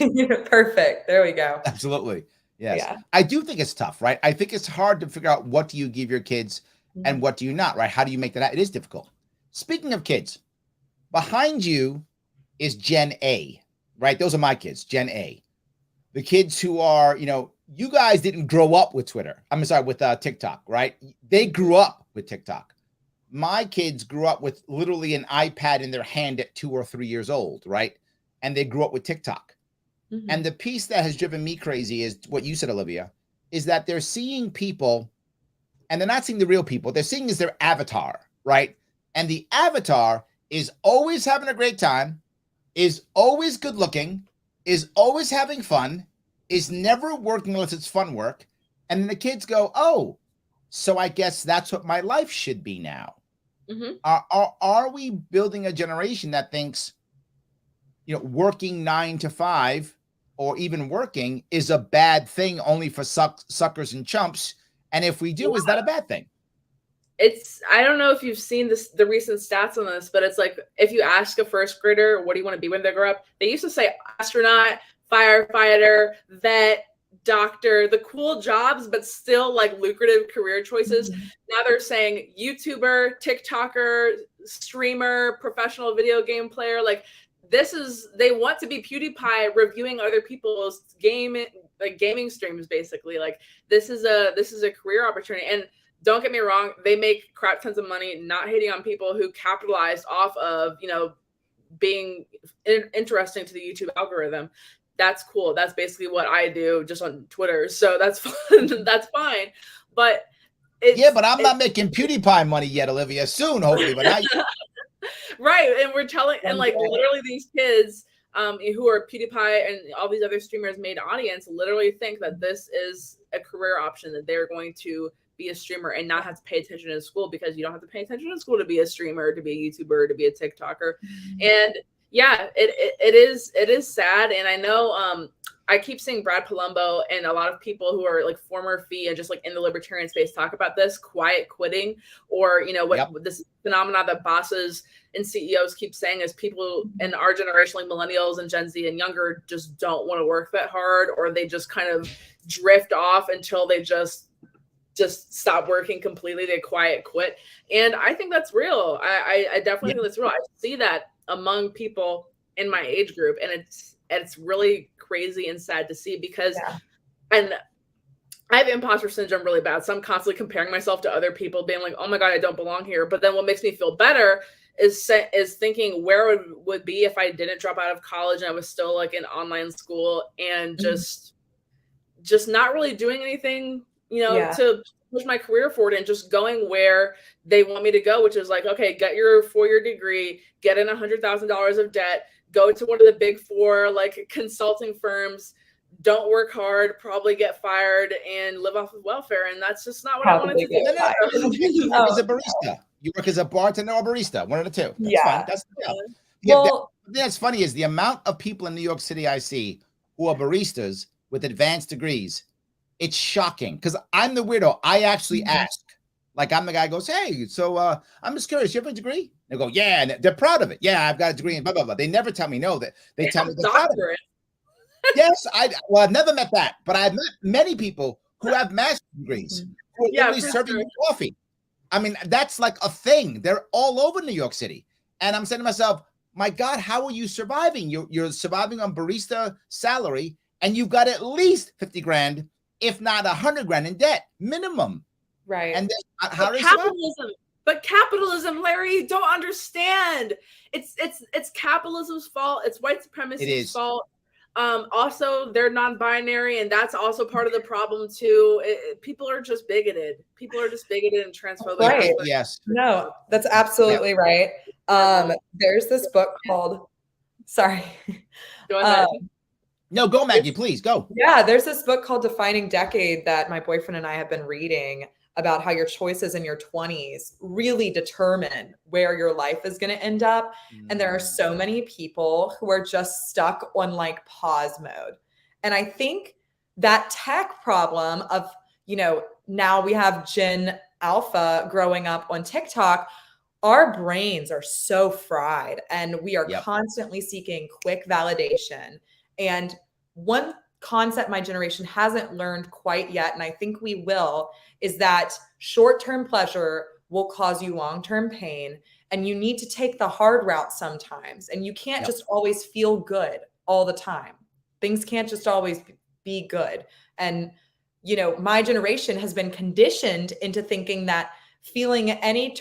Perfect. There we go. Absolutely. Yes. Yeah. I do think it's tough, right? I think it's hard to figure out what do you give your kids and what do you not, right? How do you make that out? It is difficult. Speaking of kids, behind you is Gen A, right? Those are my kids, Gen A. The kids who are, you guys didn't grow up with Twitter. I'm sorry, with TikTok, right? They grew up with TikTok. My kids grew up with literally an iPad in their hand at 2 or 3 years old, right? And they grew up with TikTok. Mm-hmm. And the piece that has driven me crazy is what you said, Olivia, is that they're seeing people and they're not seeing the real people. They're seeing is their avatar, right? And the avatar is always having a great time, is always good looking, is always having fun, is never working unless it's fun work. And then the kids go, oh, so I guess that's what my life should be now. Mm-hmm. Are we building a generation that thinks, working 9 to 5 or even working is a bad thing only for suckers and chumps? And if we do, is that a bad thing? I don't know if you've seen the recent stats on this, but it's like, if you ask a first grader, what do you want to be when they grow up? They used to say astronaut, firefighter, vet, doctor, the cool jobs, but still like lucrative career choices. Mm-hmm. Now they're saying YouTuber, TikToker, streamer, professional video game player. Like they want to be PewDiePie reviewing other people's gaming streams, basically. Like this is a career opportunity. And don't get me wrong, they make crap tons of money, not hating on people who capitalized off of, being interesting to the YouTube algorithm. That's cool. That's basically what I do just on Twitter. So that's fun. That's fine. But but I'm not making PewDiePie money yet, Olivia. Soon, hopefully. But now right. And we're telling, and like literally these kids who are PewDiePie and all these other streamers made audience literally think that this is a career option, that they're going to be a streamer and not have to pay attention in school, because you don't have to pay attention in school to be a streamer, to be a YouTuber, to be a TikToker. And yeah, it is sad. And I know I keep seeing Brad Palumbo and a lot of people who are like former FEE and just like in the libertarian space talk about this quiet quitting, or this phenomenon that bosses and CEOs keep saying is people in our generation, like millennials and Gen Z and younger, just don't want to work that hard, or they just kind of drift off until they just stop working completely. They quiet quit. And I think that's real. I definitely think that's real. I see that among people in my age group, and it's really crazy and sad to see, because and I have imposter syndrome really bad. So I'm constantly comparing myself to other people, being like, oh my God, I don't belong here. But then what makes me feel better is thinking where it would be if I didn't drop out of college and I was still like in online school and just not really doing anything, to push my career forward, and just going where they want me to go, which is like, okay, get your 4-year degree, get in $100,000 of debt, go to one of the big 4 like consulting firms, don't work hard, probably get fired, and live off of welfare. And that's just not what I wanted to do. You work as a barista. You work as a bartender or barista, one of the two. That's fine. That's that's funny is the amount of people in New York City I see who are baristas with advanced degrees. It's shocking, because I'm the weirdo. I actually ask, like I'm the guy who goes, hey, so I'm just curious, you have a degree? They go, yeah, and they're proud of it. Yeah, I've got a degree and blah, blah, blah. They never tell me no. They tell me they're proud of it. Yes, I've never met that, but I've met many people who have master's degrees who are literally serving you coffee. I mean, that's like a thing. They're all over New York City. And I'm saying to myself, my God, how are you surviving? You're surviving on barista salary, and you've got at least 50 grand, if not 100 grand in debt, minimum. Right. And then how does capitalism? But capitalism, Larry, you don't understand. It's capitalism's fault. It's white supremacy's fault. Also, they're non-binary, and that's also part of the problem too. People are just bigoted. People are just bigoted and transphobic. Right. Yes. No, that's absolutely right. There's this book called. Sorry. Go ahead. No, go, Maggie, please go. Yeah, there's this book called Defining Decade that my boyfriend and I have been reading, about how your choices in your 20s really determine where your life is going to end up. And there are so many people who are just stuck on like pause mode. And I think that tech problem of, now we have Gen Alpha growing up on TikTok, our brains are so fried, and we are constantly seeking quick validation. And one concept my generation hasn't learned quite yet, and I think we will, is that short-term pleasure will cause you long-term pain, and you need to take the hard route sometimes. And you can't just always feel good all the time. Things can't just always be good. And, my generation has been conditioned into thinking that feeling any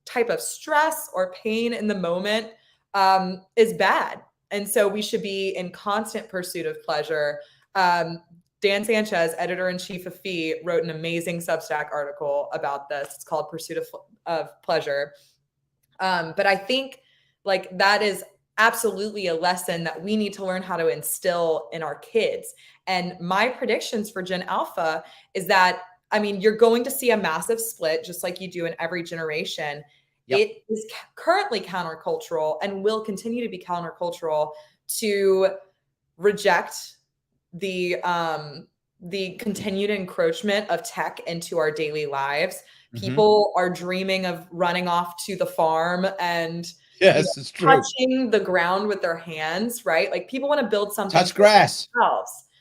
type of stress or pain in the moment is bad. And so we should be in constant pursuit of pleasure. Dan Sanchez, editor-in-chief of FEE, wrote an amazing Substack article about this. It's called Pursuit of Pleasure. But I think like that is absolutely a lesson that we need to learn how to instill in our kids. And my predictions for Gen Alpha is that, you're going to see a massive split, just like you do in every generation. It is currently countercultural and will continue to be countercultural to reject the continued encroachment of tech into our daily lives. People are dreaming of running off to the farm and it's true, touching the ground with their hands, right? Like people want to build something. Touch grass.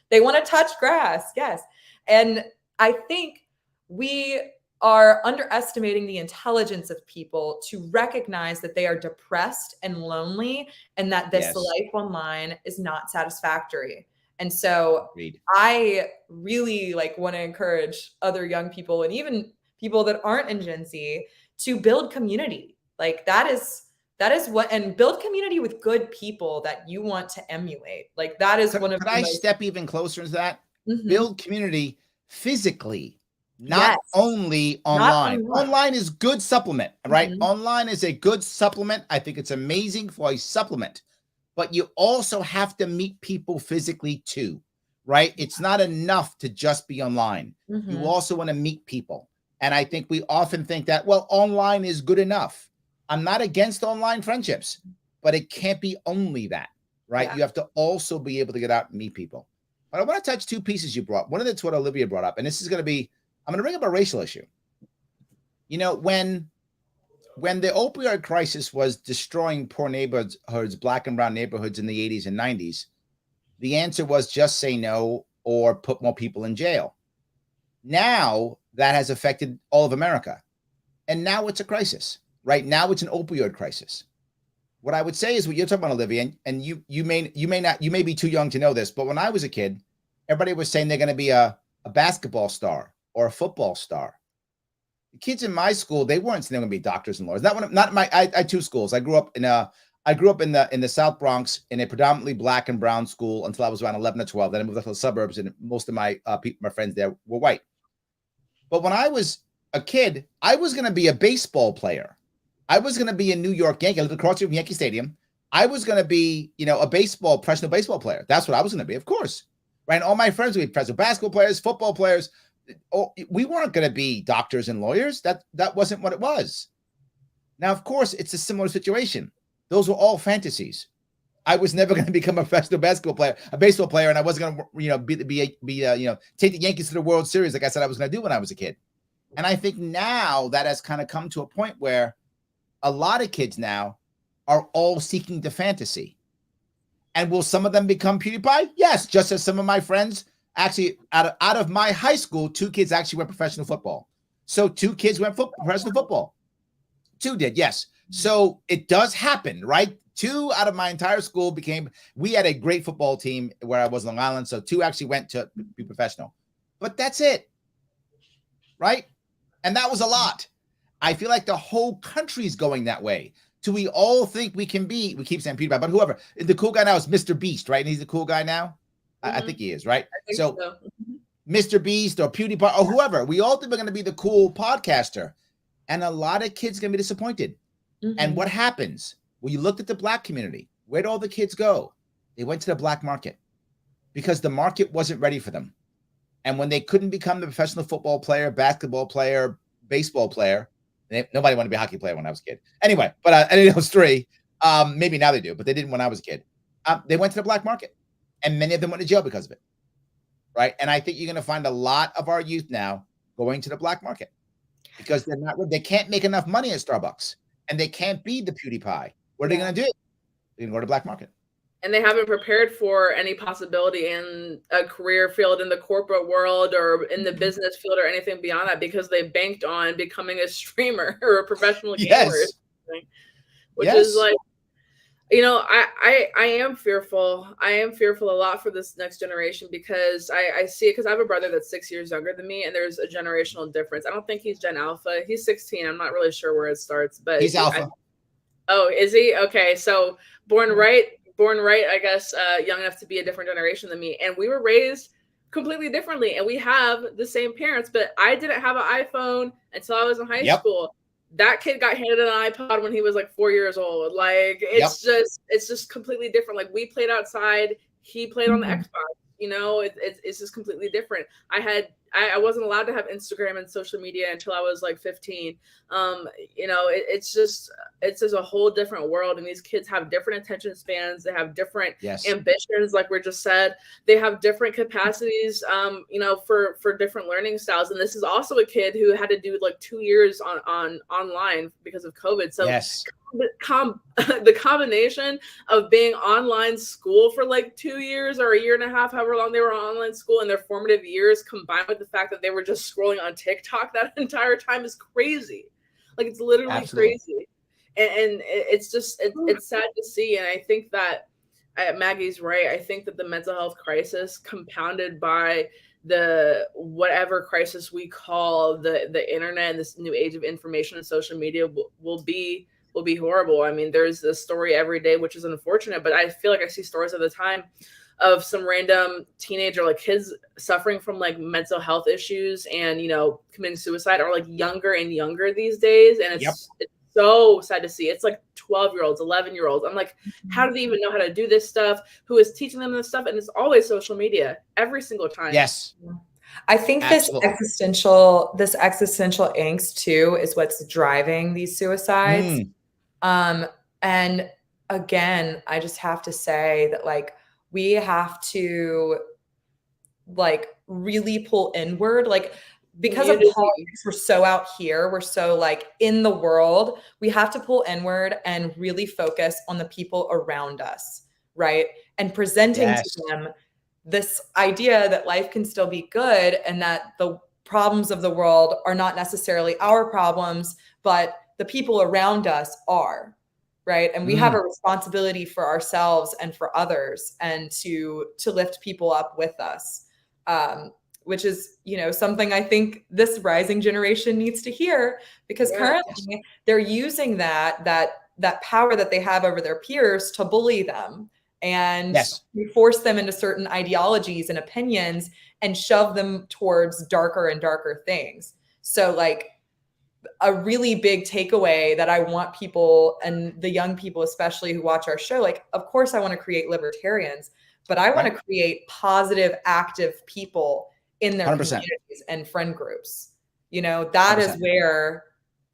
They want to touch grass. Yes. And I think we are underestimating the intelligence of people to recognize that they are depressed and lonely and that this life online is not satisfactory. And so I really want to encourage other young people and even people that aren't in Gen Z to build community. Like that is what, and build community with good people that you want to emulate. Like that is one of the Could I step even closer into that? Build community physically, not only online. Online is good supplement, right? Online is a good supplement. I think it's amazing for a supplement, but you also have to meet people physically too, right? It's not enough to just be online. You also want to meet people. And I think we often think that, well, online is good enough. I'm not against online friendships, but it can't be only that, right? You have to also be able to get out and meet people. But I want to touch two pieces you brought. One of it's what Olivia brought up, and this is going to be, I'm going to bring up a racial issue. You know, when the opioid crisis was destroying poor neighborhoods, black and brown neighborhoods in the 80s and 90s, the answer was just say no or put more people in jail. Now that has affected all of America. And now it's a crisis, right? Now it's an opioid crisis. What I would say is what you're talking about, Olivia, and you may be too young to know this, but when I was a kid, everybody was saying they're going to be a basketball star or a football star. The kids in my school, they weren't saying they're going to be doctors and lawyers. I had two schools. I grew up in the South Bronx in a predominantly black and brown school until I was around 11 or 12. Then I moved to the suburbs, and most of my friends there were white. But when I was a kid, I was going to be a baseball player. I was going to be a New York Yankee. I lived across from Yankee Stadium. I was going to be, a professional baseball player. That's what I was going to be, of course. Right? And all my friends would be professional basketball players, football players. We weren't going to be doctors and lawyers. That wasn't what it was. Now, of course, it's a similar situation. Those were all fantasies. I was never going to become a professional basketball player, a baseball player, and I wasn't going to, take the Yankees to the World Series like I said I was going to do when I was a kid. And I think now that has kind of come to a point where a lot of kids now are all seeking the fantasy. And will some of them become PewDiePie? Yes, just as some of my friends actually out of my high school, 2 kids actually went professional football. So 2 kids went professional football. 2 did, yes. So it does happen, right? 2 out of my entire school we had a great football team where I was on Long Island. So 2 actually went to be professional. But that's it, right? And that was a lot. I feel like the whole country's going that way. Do we all think we can be, we keep saying PewDiePie, but whoever, the cool guy now is Mr. Beast, right? And he's the cool guy now? I think he is, right? So Mr. Beast or PewDiePie or whoever, we all think we're going to be the cool podcaster. And a lot of kids are going to be disappointed. And what happens? Well, you looked at the black community. Where'd all the kids go? They went to the black market because the market wasn't ready for them. And when they couldn't become the professional football player, basketball player, baseball player, nobody wanted to be a hockey player when I was a kid. Anyway, but any of those 3, maybe now they do, but they didn't when I was a kid. They went to the black market, and many of them went to jail because of it, right? And I think you're going to find a lot of our youth now going to the black market because they can't make enough money at Starbucks, and they can't be the PewDiePie. What are they going to do? They're going to go to the black market. And they haven't prepared for any possibility in a career field in the corporate world or in the business field or anything beyond that because they banked on becoming a streamer or a professional gamer. Which is like, I am fearful. I am fearful a lot for this next generation because I see it because I have a brother that's 6 years younger than me and there's a generational difference. I don't think he's Gen Alpha. He's 16. I'm not really sure where it starts, but he's Alpha. Oh, is he? Okay. So born right, I guess, young enough to be a different generation than me. And we were raised completely differently. And we have the same parents, but I didn't have an iPhone until I was in high school. That kid got handed an iPod when he was like 4 years old. Like, it's just completely different. Like, we played outside. He played on the Xbox. It's just completely different. I wasn't allowed to have Instagram and social media until I was like 15. It's just a whole different world. And these kids have different attention spans. They have different ambitions, like we just said. They have different capacities, for different learning styles. And this is also a kid who had to do like 2 years on online because of COVID. So the combination of being online school for like 2 years or a year and a half, however long they were on online school in their formative years, combined with the fact that they were just scrolling on TikTok that entire time is crazy. Like, it's literally Absolutely. crazy. And it's just, it's sad to see. And I think that Maggie's right. I think that the mental health crisis, compounded by the whatever crisis we call the internet and this new age of information and social media, will be horrible. I mean, there's a story every day, which is unfortunate, but I feel like I see stories all the time of some random teenager, like kids suffering from like mental health issues and, you know, committing suicide, are like younger and younger these days. And it's so sad to see. It's like 12-year-olds, 11-year-olds. I'm like, how do they even know how to do this stuff? Who is teaching them this stuff? And it's always social media every single time. Yes. I think Absolutely. this existential angst too is what's driving these suicides. And again, I just have to say that, like, we have to like really pull inward, like, because of politics, we're so out here, we're so like in the world, we have to pull inward and really focus on the people around us, right? And presenting to them this idea that life can still be good and that the problems of the world are not necessarily our problems, but the people around us are, right? And we have a responsibility for ourselves and for others, and to lift people up with us. Which is, you know, something I think this rising generation needs to hear, because currently they're using that power that they have over their peers to bully them and force them into certain ideologies and opinions and shove them towards darker and darker things. So like, a really big takeaway that I want people, and the young people especially who watch our show, like, of course I want to create libertarians, but I want to create positive, active people in their 100%. communities and friend groups. You know, that 100%. Is where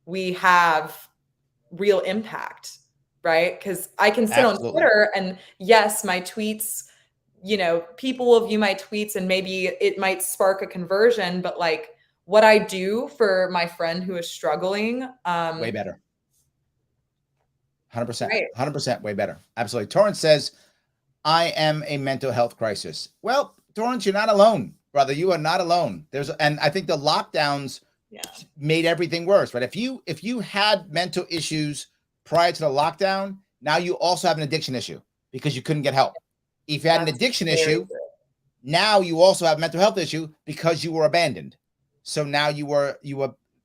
we have real impact, right? Because I can sit on Twitter and yes, my tweets, you know, people will view my tweets and maybe it might spark a conversion, but like what I do for my friend who is struggling, way better. 100%, 100% way better. Absolutely. Torrance says, I am a mental health crisis. Well, Torrance, you're not alone, brother. You are not alone. And I think the lockdowns made everything worse, right? If you had mental issues prior to the lockdown, now you also have an addiction issue because you couldn't get help. If you had an addiction issue, now you also have a mental health issue because you were abandoned. So now you were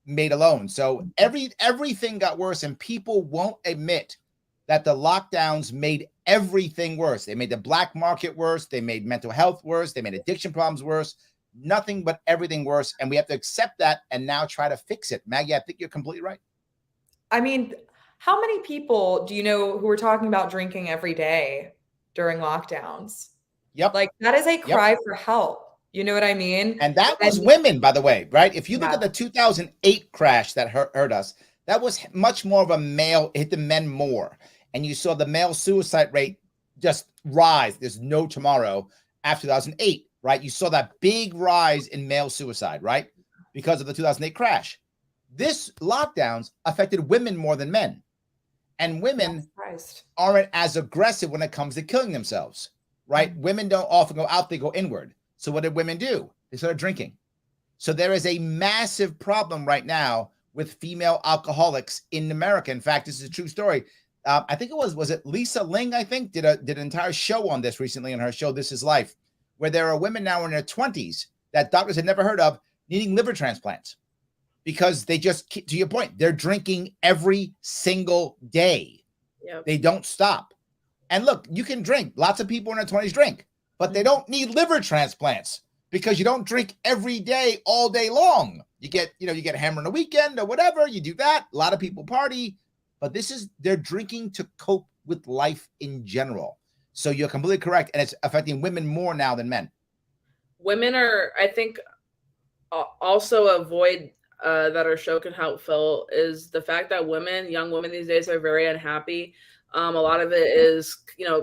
made alone. So everything got worse, and people won't admit that the lockdowns made everything worse. They made the black market worse. They made mental health worse. They made addiction problems worse. Nothing but everything worse. And we have to accept that and now try to fix it. Maggie, I think you're completely right. I mean, how many people do you know who were talking about drinking every day during lockdowns? Yep. Like, that is a cry for help. You know what I mean? And that was women, by the way, right? If you look at the 2008 crash that hurt us, that was much more of a male, hit the men more. And you saw the male suicide rate just rise. There's no tomorrow after 2008, right? You saw that big rise in male suicide, right? Because of the 2008 crash. This lockdowns affected women more than men. And women aren't as aggressive when it comes to killing themselves, right? Women don't often go out, they go inward. So what did women do? They started drinking. So there is a massive problem right now with female alcoholics in America. In fact, this is a true story. I think it was it Lisa Ling, I think, did an entire show on this recently on her show, This Is Life, where there are women now in their 20s that doctors had never heard of needing liver transplants because they just, to your point, they're drinking every single day. Yep. They don't stop. And look, you can drink. Lots of people in their 20s drink, but they don't need liver transplants because you don't drink every day, all day long. You get hammered on the weekend or whatever. You do that. A lot of people party. But they're drinking to cope with life in general. So you're completely correct. And it's affecting women more now than men. Women are, I think, also a void that our show can help fill is the fact that young women these days are very unhappy. A lot of it is,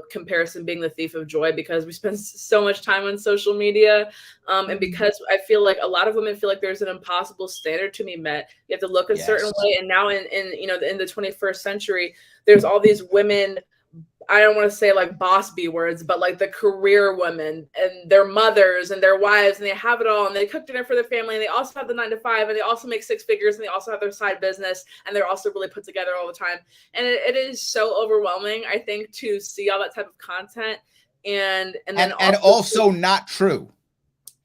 comparison being the thief of joy, because we spend so much time on social media. And because I feel like a lot of women feel like there's an impossible standard to be met. You have to look a certain way. And now in the 21st century, there's all these women, I don't want to say like boss B words, but like the career women and their mothers and their wives, and they have it all, and they cook dinner for their family, and they also have the 9-to-5, and they also make 6 figures, and they also have their side business, and they're also really put together all the time. And it is so overwhelming, I think, to see all that type of content, and also not true.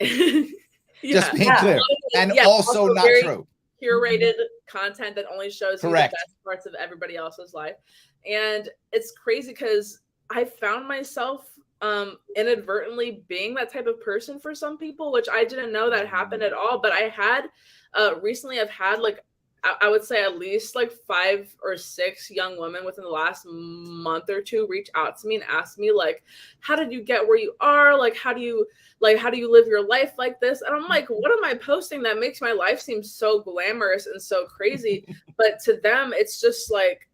Just being clear, and also not true. Curated content that only shows you the best parts of everybody else's life. And it's crazy because I found myself inadvertently being that type of person for some people, which I didn't know that happened at all. But I had recently, I've had like, I would say at least like 5 or 6 young women within the last month or 2 reach out to me and ask me like, how did you get where you are? Like, how do you live your life like this? And I'm like, what am I posting that makes my life seem so glamorous and so crazy? But to them, it's just like,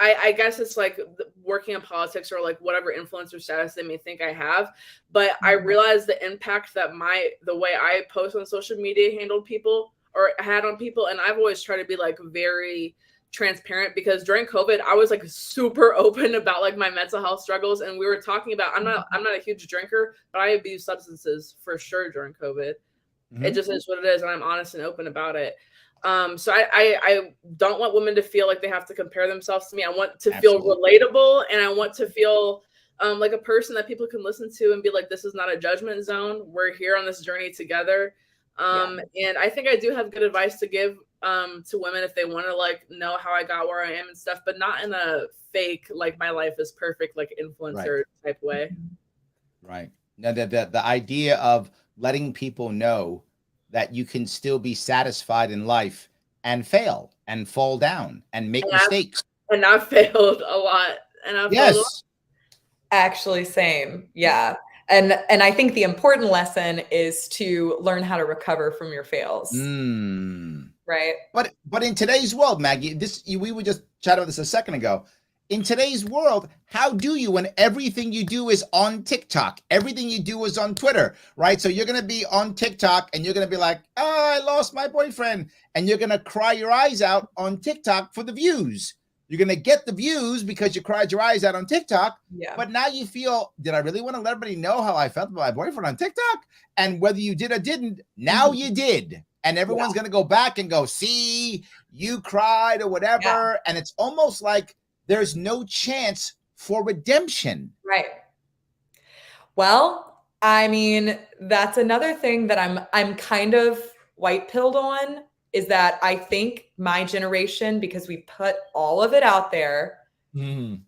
I guess it's like working in politics or like whatever influencer status they may think I have. But I realized the impact that the way I post on social media handled people or had on people. And I've always tried to be like very transparent, because during COVID, I was like super open about like my mental health struggles. And we were talking about, I'm not a huge drinker, but I abused substances for sure during COVID. It just is what it is. And I'm honest and open about it. So I don't want women to feel like they have to compare themselves to me. I want to feel relatable, and I want to feel like a person that people can listen to and be like, this is not a judgment zone. We're here on this journey together. And I think I do have good advice to give to women if they want to like know how I got where I am and stuff, but not in a fake, like my life is perfect, like influencer type way. Right. Now the idea of letting people know that you can still be satisfied in life and fail and fall down and make mistakes. And I've failed a lot. And I've failed a lot. Actually, same. Yeah. And I think the important lesson is to learn how to recover from your fails. Right. But in today's world, Maggie, we were just chatting about this a second ago. In today's world, how do you, when everything you do is on TikTok, everything you do is on Twitter, right? So you're going to be on TikTok and you're going to be like, oh, I lost my boyfriend. And you're going to cry your eyes out on TikTok for the views. You're going to get the views because you cried your eyes out on TikTok. Yeah. But now you feel, did I really want to let everybody know how I felt about my boyfriend on TikTok? And whether you did or didn't, now you did. And everyone's going to go back and go, see, you cried or whatever. Yeah. And it's almost like there's no chance for redemption. Right. Well, I mean, that's another thing that I'm kind of white-pilled on, is that I think my generation, because we put all of it out there,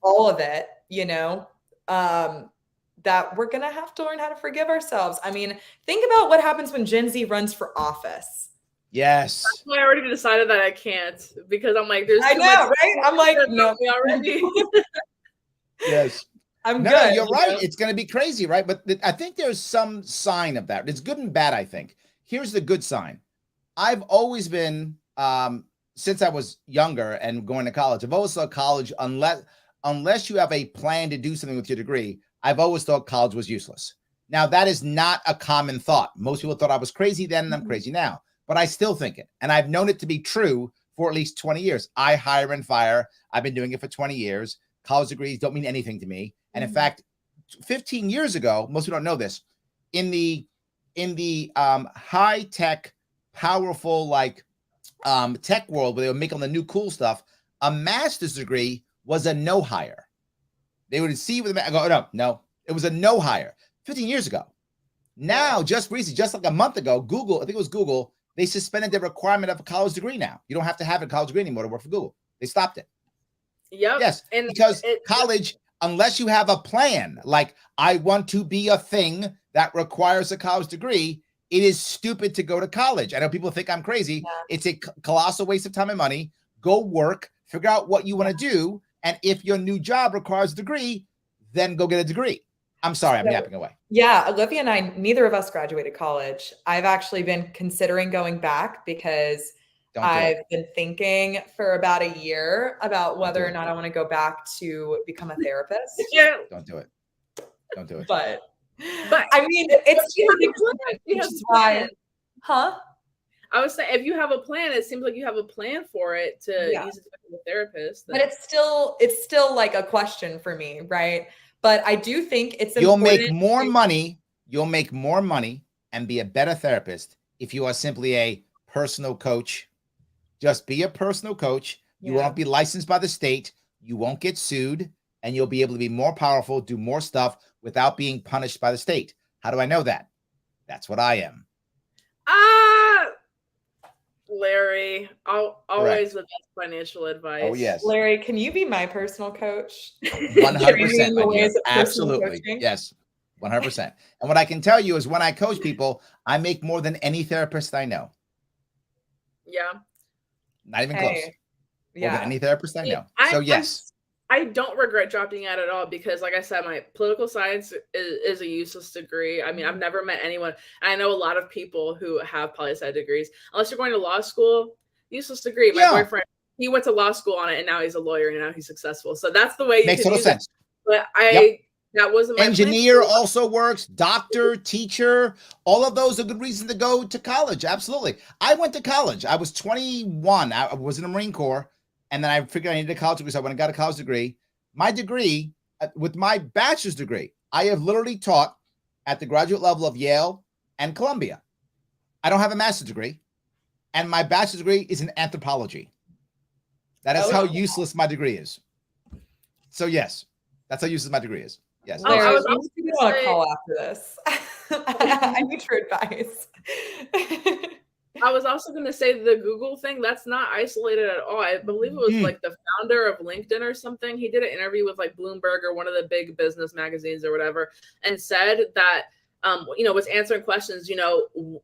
all of it, that we're going to have to learn how to forgive ourselves. I mean, think about what happens when Gen Z runs for office. Yes. I already decided that I can't, because I'm like, there's I know, right? I'm like, no. Already. Yes. I'm good. You're right. It's going to be crazy, right? But I think there's some sign of that. It's good and bad, I think. Here's the good sign. I've always been, since I was younger and going to college, I've always thought college, unless you have a plan to do something with your degree, I've always thought college was useless. Now, that is not a common thought. Most people thought I was crazy then, and I'm crazy now. But I still think it. And I've known it to be true for at least 20 years. I hire and fire. I've been doing it for 20 years. College degrees don't mean anything to me. And in fact, 15 years ago, most people don't know this, in the high tech, powerful, like tech world where they were making the new cool stuff, a master's degree was a no hire. They would see with the go, no, it was a no hire 15 years ago. Now, just recently, just like a month ago, Google, I think it was Google, they suspended the requirement of a college degree now. You don't have to have a college degree anymore to work for Google. They stopped it. Yep. Yes, and because college, unless you have a plan, like I want to be a thing that requires a college degree, it is stupid to go to college. I know people think I'm crazy. Yeah. It's a colossal waste of time and money. Go work, figure out what you want to do. And if your new job requires a degree, then go get a degree. I'm sorry, I'm yapping away. Yeah, Olivia and I, neither of us graduated college. I've actually been considering going back because I've been thinking for about a year about whether or not I want to go back to become a therapist. Yeah. Don't do it. Don't do it. But I mean, it's why, huh? I was saying, if you have a plan, it seems like you have a plan for it to use it as a therapist. But it's still like a question for me, right? But I do think it's You'll important. make more money. You'll make more money and be a better therapist if you are simply a personal coach. Just be a personal coach. You won't be licensed by the state. You won't get sued, and you'll be able to be more powerful, do more stuff without being punished by the state. How do I know that? That's what I am. Larry, always the best financial advice. Oh, yes. Larry, can you be my personal coach? 100%, my dear. Absolutely. Yes, 100%. And what I can tell you is when I coach people, I make more than any therapist I know. Yeah. Not even close. More than any therapist I know. So, yes. I don't regret dropping out at all because, like I said, my political science is a useless degree. I mean, I've never met anyone. I know a lot of people who have poli-sci degrees. Unless you're going to law school, useless degree. My boyfriend, he went to law school on it, and now he's a lawyer, and now he's successful. So that's the way you makes can total use sense. It. But that wasn't my engineer also works, doctor, teacher, all of those are good reasons to go to college. Absolutely. I went to college. I was 21. I was in the Marine Corps. And then I figured I needed a college degree. So I went and got a college degree. My degree, with my bachelor's degree, I have literally taught at the graduate level of Yale and Columbia. I don't have a master's degree. And my bachelor's degree is in anthropology. That is how useless my degree is. So yes, that's how useless my degree is. Yes. Larry, I want to call after this. I need your advice. I was also going to say the Google thing, that's not isolated at all. I believe it was like the founder of LinkedIn or something. He did an interview with like Bloomberg or one of the big business magazines or whatever, and said that, was answering questions,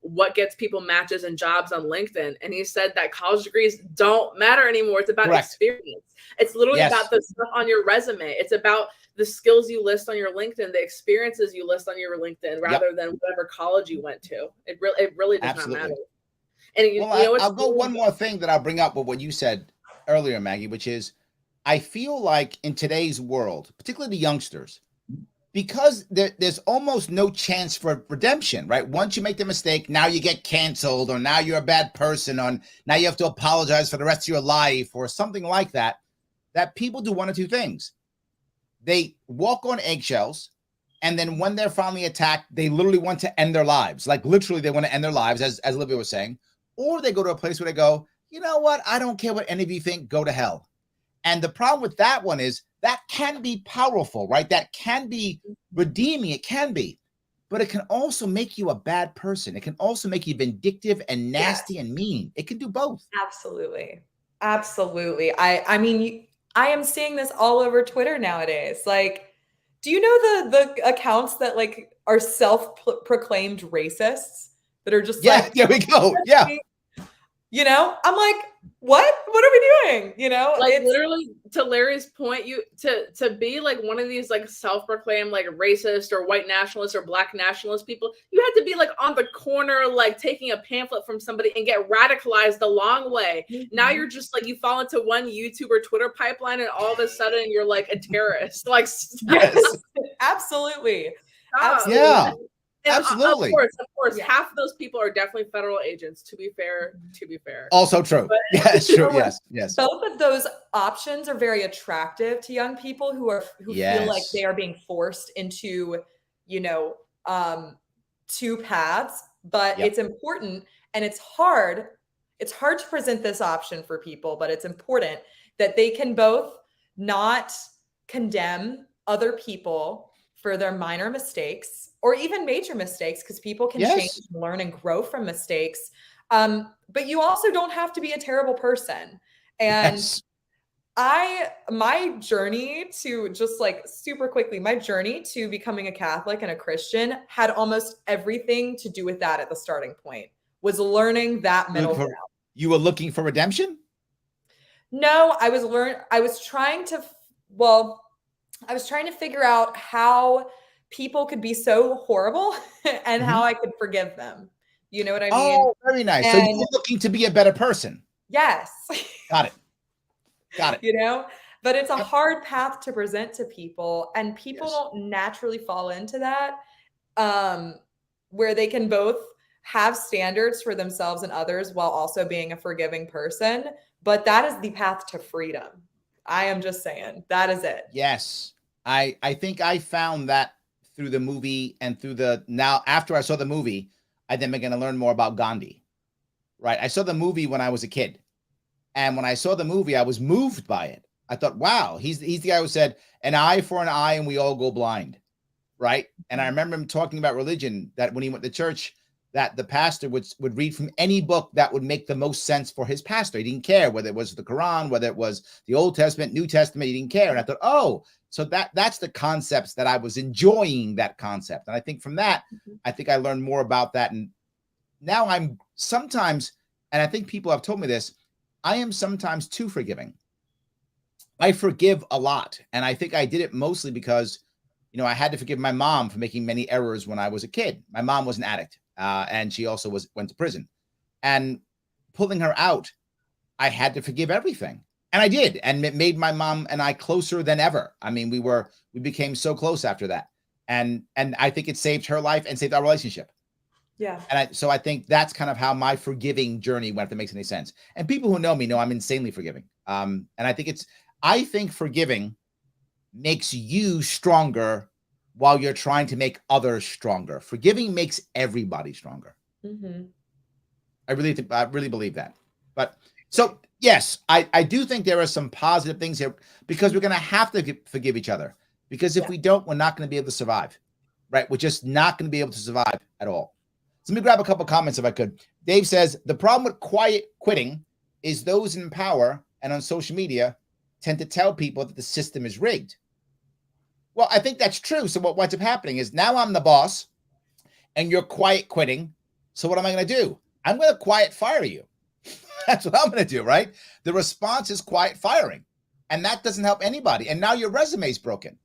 what gets people matches and jobs on LinkedIn. And he said that college degrees don't matter anymore. It's about experience. It's literally about the stuff on your resume. It's about the skills you list on your LinkedIn, the experiences you list on your LinkedIn, rather than whatever college you went to. It really does not matter. And I'll go one more thing that I'll bring up with what you said earlier, Maggie, which is I feel like in today's world, particularly the youngsters, because there's almost no chance for redemption, right? Once you make the mistake, now you get canceled, or now you're a bad person, or now you have to apologize for the rest of your life, or something like that, that people do one of two things. They walk on eggshells, and then when they're finally attacked, they literally want to end their lives. Like literally they want to end their lives, as Olivia was saying. Or they go to a place where they go, you know what? I don't care what any of you think. Go to hell. And the problem with that one is that can be powerful, right? That can be redeeming. It can be. But it can also make you a bad person. It can also make you vindictive and nasty and mean. It can do both. Absolutely. Absolutely. I mean, I am seeing this all over Twitter nowadays. Like, do you know the accounts that like are self-proclaimed racists that are just like, there we go. Yeah. I'm like, what are we doing? Like literally to Larry's point, you to be like one of these like self-proclaimed like racist or white nationalist or black nationalist people, you had to be like on the corner, like taking a pamphlet from somebody and get radicalized the long way. Now you're just like, you fall into one YouTube or Twitter pipeline and all of a sudden you're like a terrorist. Like, yes, absolutely. Absolutely. Yeah. Absolutely. Of course. Half of those people are definitely federal agents, to be fair. Also true. Yes, true. Yes. Both of those options are very attractive to young people who feel like they are being forced into, two paths, but it's important and it's hard. It's hard to present this option for people, but it's important that they can both not condemn other people for their minor mistakes or even major mistakes, because people can change, learn, and grow from mistakes. But you also don't have to be a terrible person. And my journey to just like super quickly, my journey to becoming a Catholic and a Christian had almost everything to do with that at the starting point, was learning that middle ground. You were looking for redemption? No, I was trying to figure out how people could be so horrible and how I could forgive them. You know what I mean? Oh, very nice. So you were looking to be a better person. Yes. Got it. You know, but it's a hard path to present to people, and people Yes. don't naturally fall into that, where they can both have standards for themselves and others while also being a forgiving person. But that is the path to freedom. I am just saying, that is it. Yes. I think I found that through the movie and now after I saw the movie, I then began to learn more about Gandhi. Right. I saw the movie when I was a kid. And when I saw the movie, I was moved by it. I thought, wow, he's the guy who said, an eye for an eye and we all go blind. Right. And I remember him talking about religion, that when he went to church, that the pastor would read from any book that would make the most sense for his pastor. He didn't care whether it was the Quran, whether it was the Old Testament, New Testament. He didn't care. And I thought, oh, so that's the concepts that I was enjoying, that concept. And I think from that, I think I learned more about that. And now I'm sometimes, and I think people have told me this, I am sometimes too forgiving. I forgive a lot. And I think I did it mostly because, I had to forgive my mom for making many errors when I was a kid. My mom was an addict, and she also went to prison. And pulling her out, I had to forgive everything. And I did. And it made my mom and I closer than ever. I mean, we became so close after that. And I think it saved her life and saved our relationship. Yeah. And so I think that's kind of how my forgiving journey went, if it makes any sense. And people who know me know I'm insanely forgiving. And I think forgiving makes you stronger while you're trying to make others stronger. Forgiving makes everybody stronger. Mm-hmm. I really believe that. But so, yes, I do think there are some positive things here, because we're going to have to forgive each other, because if we don't, we're not going to be able to survive, right? We're just not going to be able to survive at all. So let me grab a couple comments if I could. Dave says, the problem with quiet quitting is those in power and on social media tend to tell people that the system is rigged. Well, I think that's true. So what winds up happening is, now I'm the boss and you're quiet quitting. So what am I going to do? I'm going to quiet fire you. That's what I'm going to do, right? The response is quiet firing. And that doesn't help anybody. And now your resume is broken.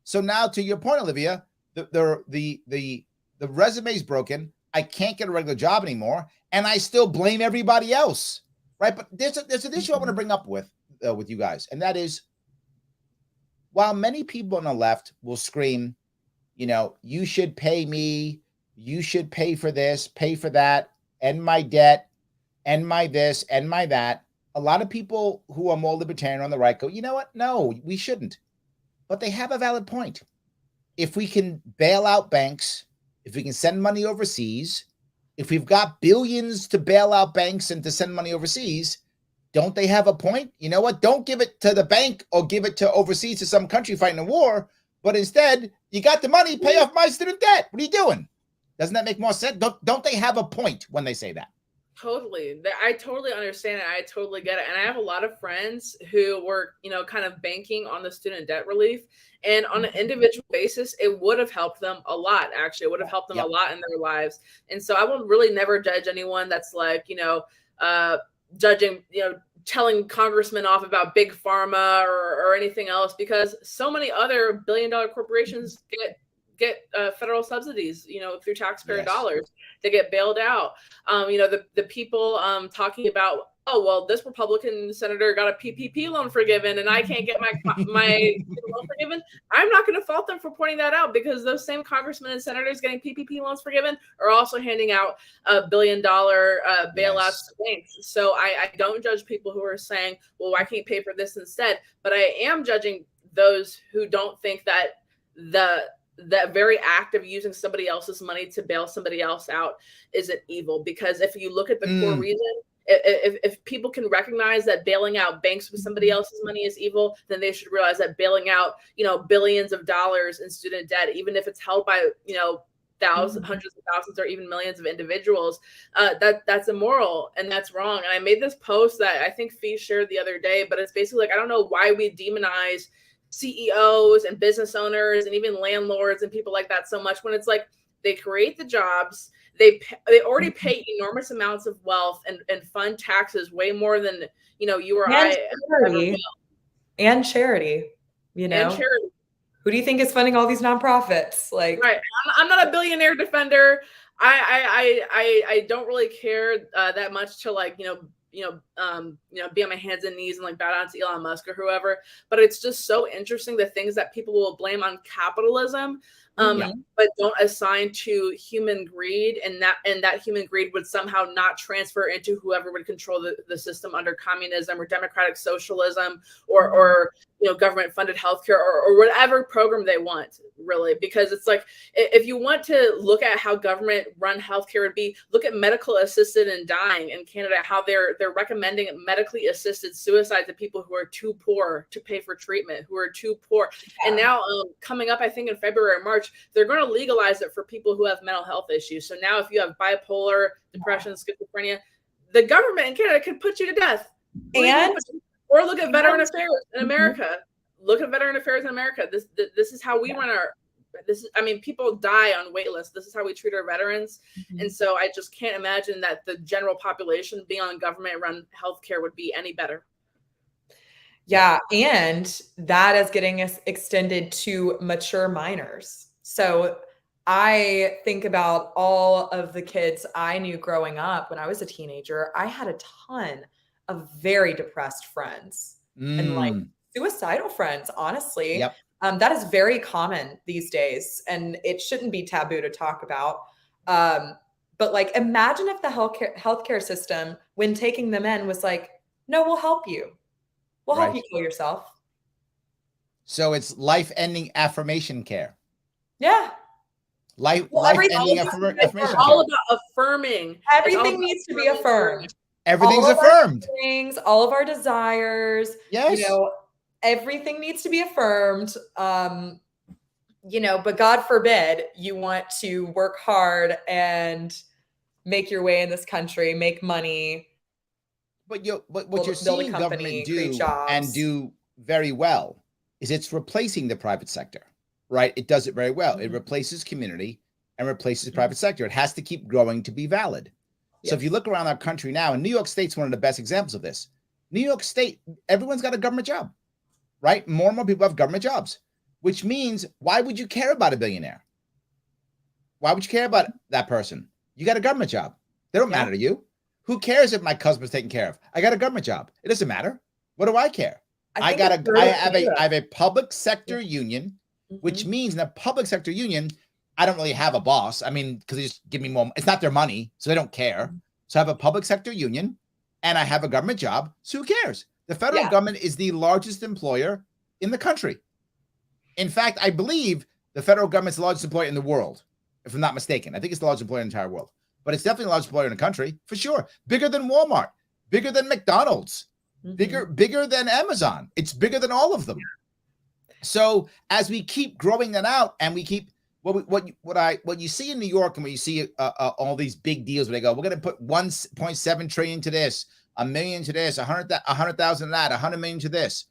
So now, to your point, Olivia, the resume is broken. I can't get a regular job anymore. And I still blame everybody else, right? But there's an issue I want to bring up with you guys. And that is, while many people on the left will scream, you should pay me, you should pay for this, pay for that, end my debt, end my this, end my that. A lot of people who are more libertarian on the right go, you know what? No, we shouldn't. But they have a valid point. If we can bail out banks, if we can send money overseas, if we've got billions to bail out banks and to send money overseas, don't they have a point? You know what? Don't give it to the bank or give it to overseas to some country fighting a war, but instead, you got the money, pay off my student debt. What are you doing? Doesn't that make more sense? Don't they have a point when they say that? Totally. I totally understand it. I totally get it. And I have a lot of friends who were, kind of banking on the student debt relief. And on an individual basis, it would have helped them a lot, actually. It would have helped them a lot in their lives. And so I will really never judge anyone that's like, judging, telling congressmen off about big pharma or anything else, because so many other billion-dollar corporations get federal subsidies, through taxpayer dollars. They get bailed out. The people talking about, oh, well, this Republican senator got a PPP loan forgiven and I can't get my loan forgiven. I'm not going to fault them for pointing that out, because those same congressmen and senators getting PPP loans forgiven are also handing out $1 billion bailouts to banks. So I don't judge people who are saying, well, why can't you pay for this instead? But I am judging those who don't think that that very act of using somebody else's money to bail somebody else out isn't evil. Because if you look at the core reason, if people can recognize that bailing out banks with somebody else's money is evil, then they should realize that bailing out, billions of dollars in student debt, even if it's held by, thousands, hundreds of thousands, or even millions of individuals, that's immoral and that's wrong. And I made this post that I think Fee shared the other day, but it's basically like, I don't know why we demonize CEOs and business owners and even landlords and people like that so much, when it's like, they create the jobs, they already pay enormous amounts of wealth and fund taxes way more than you or I ever will. And charity, And charity. Who do you think is funding all these nonprofits? Like, right, I'm not a billionaire defender. I don't really care that much to be on my hands and knees and like bow down to Elon Musk or whoever. But it's just so interesting the things that people will blame on capitalism, but don't assign to human greed, and that human greed would somehow not transfer into whoever would control the system under communism or democratic socialism or government funded healthcare or whatever program they want, really. Because it's like, if you want to look at how government run healthcare would be, look at medical assisted and dying in Canada, how they're recommending medically assisted suicide to people who are too poor to pay for treatment, who are too poor. Yeah. And now coming up, I think in February or March, they're going to legalize it for people who have mental health issues. So now if you have bipolar, depression, schizophrenia, the government in Canada could put you to death. Or look at veteran affairs in America. Look at veteran affairs in America. This is how we run our. People die on wait lists. This is how we treat our veterans. And so I just can't imagine that the general population being on government-run healthcare would be any better. Yeah, and that is getting us extended to mature minors. So I think about all of the kids I knew growing up when I was a teenager. I had a ton of very depressed friends and like suicidal friends, honestly. Yep. That is very common these days, and it shouldn't be taboo to talk about. But like, imagine if the healthcare system, when taking them in, was like, no, we'll help you. We'll help you kill yourself. So it's life-ending affirmation care. Yeah. Life-ending affirmation care. All about affirming. Everything needs to be affirmed. Everything's affirmed. All of our desires. Yes. Everything needs to be affirmed. But God forbid you want to work hard and make your way in this country, make money. But what you're seeing government do and do very well is it's replacing the private sector, right? It does it very well. It replaces community and replaces private sector. It has to keep growing to be valid. So if you look around our country now, and New York State's one of the best examples of this. New York State, everyone's got a government job, right? More and more people have government jobs, which means why would you care about a billionaire? Why would you care about that person? You got a government job. They don't matter to you. Who cares if my cousin's taken care of? I got a government job. It doesn't matter. What do I care? I have a public sector union, which means in a public sector union, I don't really have a boss. Because they just give me more. It's not their money, so they don't care. So I have a public sector union, and I have a government job. So who cares? The federal government is the largest employer in the country. In fact, I believe the federal government's the largest employer in the world, if I'm not mistaken. I think it's the largest employer in the entire world. But it's definitely the largest employer in the country, for sure. Bigger than Walmart, bigger than McDonald's, bigger than Amazon. It's bigger than all of them. So as we keep growing that out, and we keep what you see in New York, and what you see all these big deals where they go, we're going to put 1.7 trillion to this, $1 million to this, 100,000 to that, 100 million to this.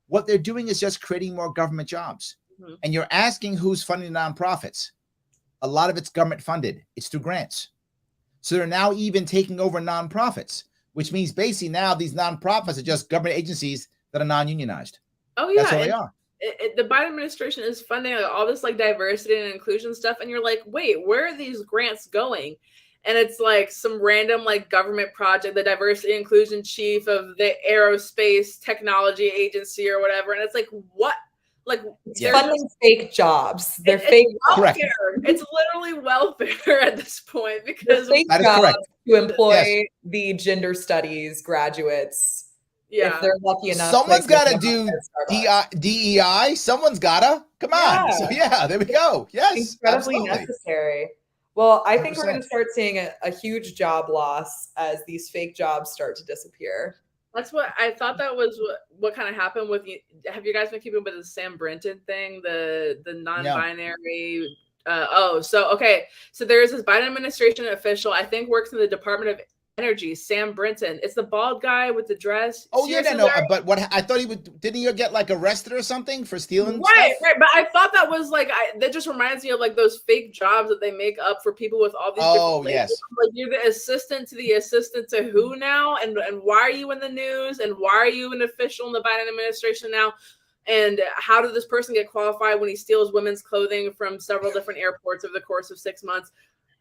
What they're doing is just creating more government jobs. And you're asking who's funding the nonprofits. A lot of it's government funded. It's through grants. So they're now even taking over nonprofits, which means basically now these nonprofits are just government agencies that are non-unionized. Oh yeah, that's all they are. The Biden administration is funding all this like diversity and inclusion stuff, and you're like, wait, where are these grants going? And it's like some random like government project, the diversity and inclusion chief of the aerospace technology agency or whatever, and it's like, what? Like they're funding fake jobs. They're fake welfare. It's literally welfare at this point, because fake jobs to employ the gender studies graduates. If they're lucky enough. Someone's got to do DEI. Someone's got to. Come on. So there we go. Yes. Incredibly necessary. Well, I think 100%. We're going to start seeing a huge job loss as these fake jobs start to disappear. That's what I thought that was what kind of happened with you. Have you guys been keeping with the Sam Brinton thing, the non-binary? So there's this Biden administration official, I think works in the Department of Energy, Sam Brinton. It's the bald guy with the dress. Oh yeah, no. But what I thought didn't he get like arrested or something for stealing? Right. But I thought that was like that just reminds me of like those fake jobs that they make up for people with all these. Different labels. Like you're the assistant to who now, and why are you in the news, and why are you an official in the Biden administration now? And how did this person get qualified when he steals women's clothing from several different airports over the course of 6 months?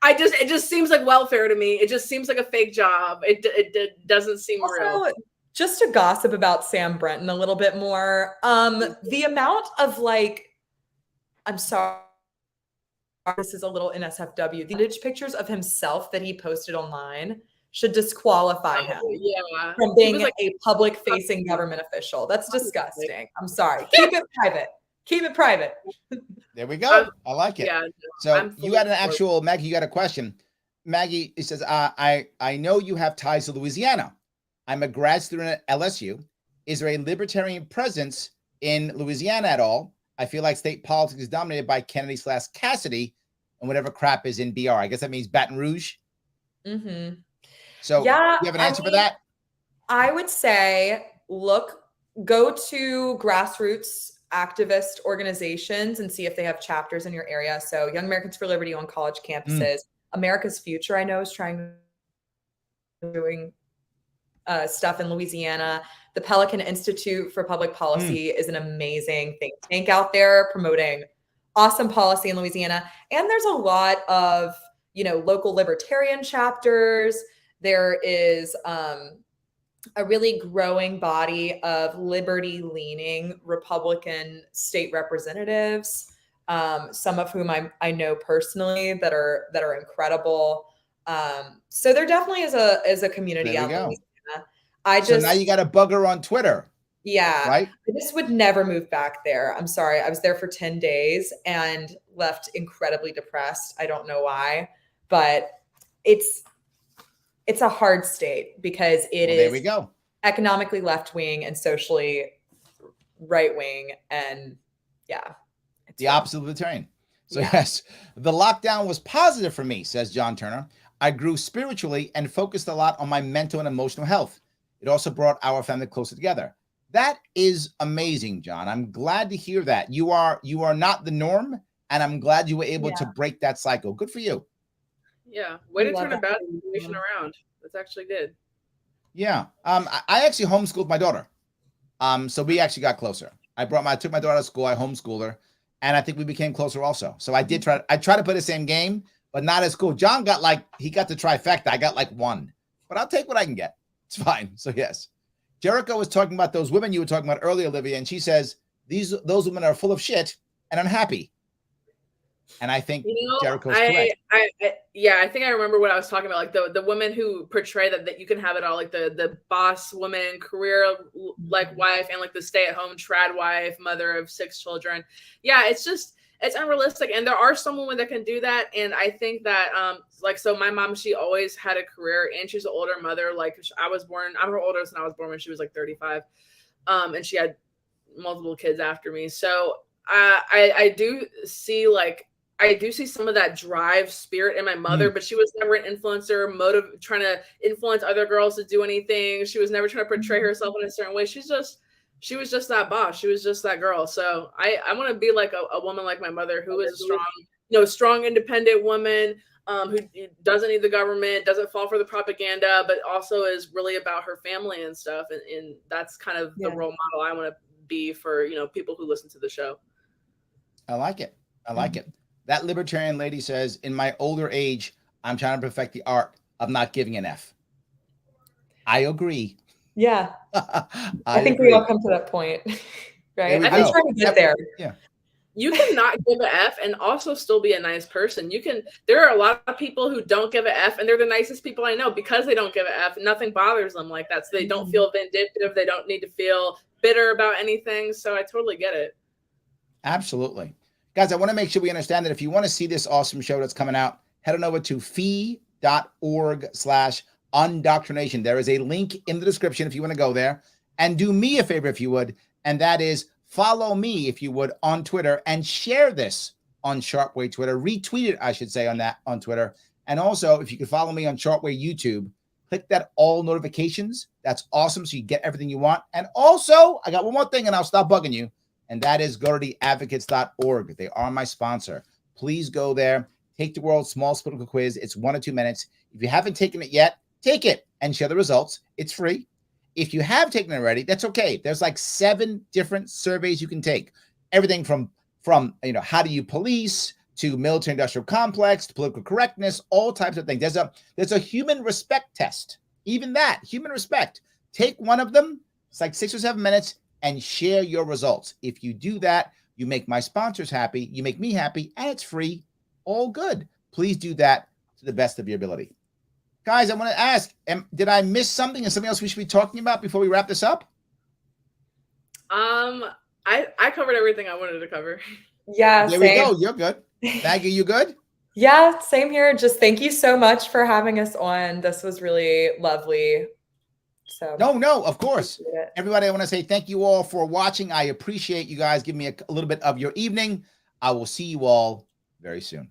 it just seems like welfare to me. It just seems like a fake job. It doesn't seem Also, real. just to gossip about Sam Brenton a little bit more, the amount of like, I'm sorry, this is a little NSFW, the image pictures of himself that he posted online should disqualify him from being like, a public-facing government official. That's disgusting. I'm sorry. Keep it private. Keep it private. There we go. I like it. Yeah, so you had an actual, Maggie, you got a question. Maggie, it says, I know you have ties to Louisiana. I'm a grad student at LSU. Is there a libertarian presence in Louisiana at all? I feel like state politics is dominated by Kennedy/Cassidy and whatever crap is in BR. I guess that means Baton Rouge. Mm-hmm. So yeah, you have an answer for that? I would say, go to grassroots activist organizations and see if they have chapters in your area. So Young Americans for Liberty on college campuses. America's Future, I know, is doing stuff in Louisiana. The Pelican Institute for Public Policy is an amazing think tank out there promoting awesome policy in Louisiana. And there's a lot of, local libertarian chapters. There is a really growing body of liberty-leaning Republican state representatives, some of whom I know personally that are incredible. So there definitely is a community out there. So now you got a bugger on Twitter. Yeah. Right. I just would never move back there. I'm sorry. I was there for 10 days and left incredibly depressed. I don't know why, but it's a hard state because it is there we go. Economically left-wing and socially right-wing. And the opposite of libertarian. So yes, the lockdown was positive for me, says John Turner. I grew spiritually and focused a lot on my mental and emotional health. It also brought our family closer together. That is amazing, John. I'm glad to hear that. You are not the norm, and I'm glad you were able to break that cycle. Good for you. Yeah, way to turn a bad situation around. That's actually good. Yeah. I actually homeschooled my daughter. So we actually got closer. I took my daughter to school, I homeschooled her, and I think we became closer also. So I tried to play the same game, but not as cool. John he got the trifecta. I got like one. But I'll take what I can get. It's fine. So yes. Jericho was talking about those women you were talking about earlier, Olivia, and she says those women are full of shit and unhappy. And I think Jericho's correct. I think I remember what I was talking about, like the women who portray that you can have it all, like the boss woman, career like wife, and like the stay-at-home trad wife, mother of 6 children. Yeah, it's unrealistic. And there are some women that can do that. And I think that so my mom, she always had a career, and she's an older mother. Like I'm her oldest, and I was born when she was like 35. And she had multiple kids after me. So I do see some of that drive spirit in my mother, but she was never an influencer, trying to influence other girls to do anything. She was never trying to portray herself in a certain way. She was just that boss. She was just that girl. So I want to be like a woman like my mother, who is a strong, independent woman, who doesn't need the government, doesn't fall for the propaganda, but also is really about her family and stuff. And that's kind of the role model I want to be for, people who listen to the show. I like it. That libertarian lady says, in my older age, I'm trying to perfect the art of not giving an F. I agree. Yeah. I think we all come to that point, right? I'm trying to get there. Yeah. You can not give an F and also still be a nice person. There are a lot of people who don't give an F, and they're the nicest people I know because they don't give an F. Nothing bothers them like that. So they don't feel vindictive. They don't need to feel bitter about anything. So I totally get it. Absolutely. Guys, I want to make sure we understand that if you want to see this awesome show that's coming out, head on over to fee.org/undoctrination. There is a link in the description if you want to go there. And do me a favor if you would, and that is follow me if you would on Twitter and share this on Sharpway Twitter. Retweet it, I should say, on Twitter. And also, if you could follow me on Sharpway YouTube, click that all notifications. That's awesome. So you get everything you want. And also, I got one more thing and I'll stop bugging you. And that is go to theadvocates.org. They are my sponsor. Please go there. Take the world's smallest political quiz. It's 1 or 2 minutes. If you haven't taken it yet, take it and share the results. It's free. If you have taken it already, that's okay. There's like 7 different surveys you can take. Everything from how do you police to military-industrial complex, to political correctness, all types of things. There's a human respect test. Even that, human respect. Take one of them, it's like 6 or 7 minutes, and share your results. If you do that, you make my sponsors happy, you make me happy, and it's free. All good. Please do that to the best of your ability. Guys, I want to ask, did I miss something and something else we should be talking about before we wrap this up? I covered everything I wanted to cover. Yeah, there same. We go. You're good. Maggie, you good? Yeah, same here. Just thank you so much for having us on. This was really lovely. So no, of course. Everybody, I want to say thank you all for watching. I appreciate you guys giving me a little bit of your evening. I will see you all very soon.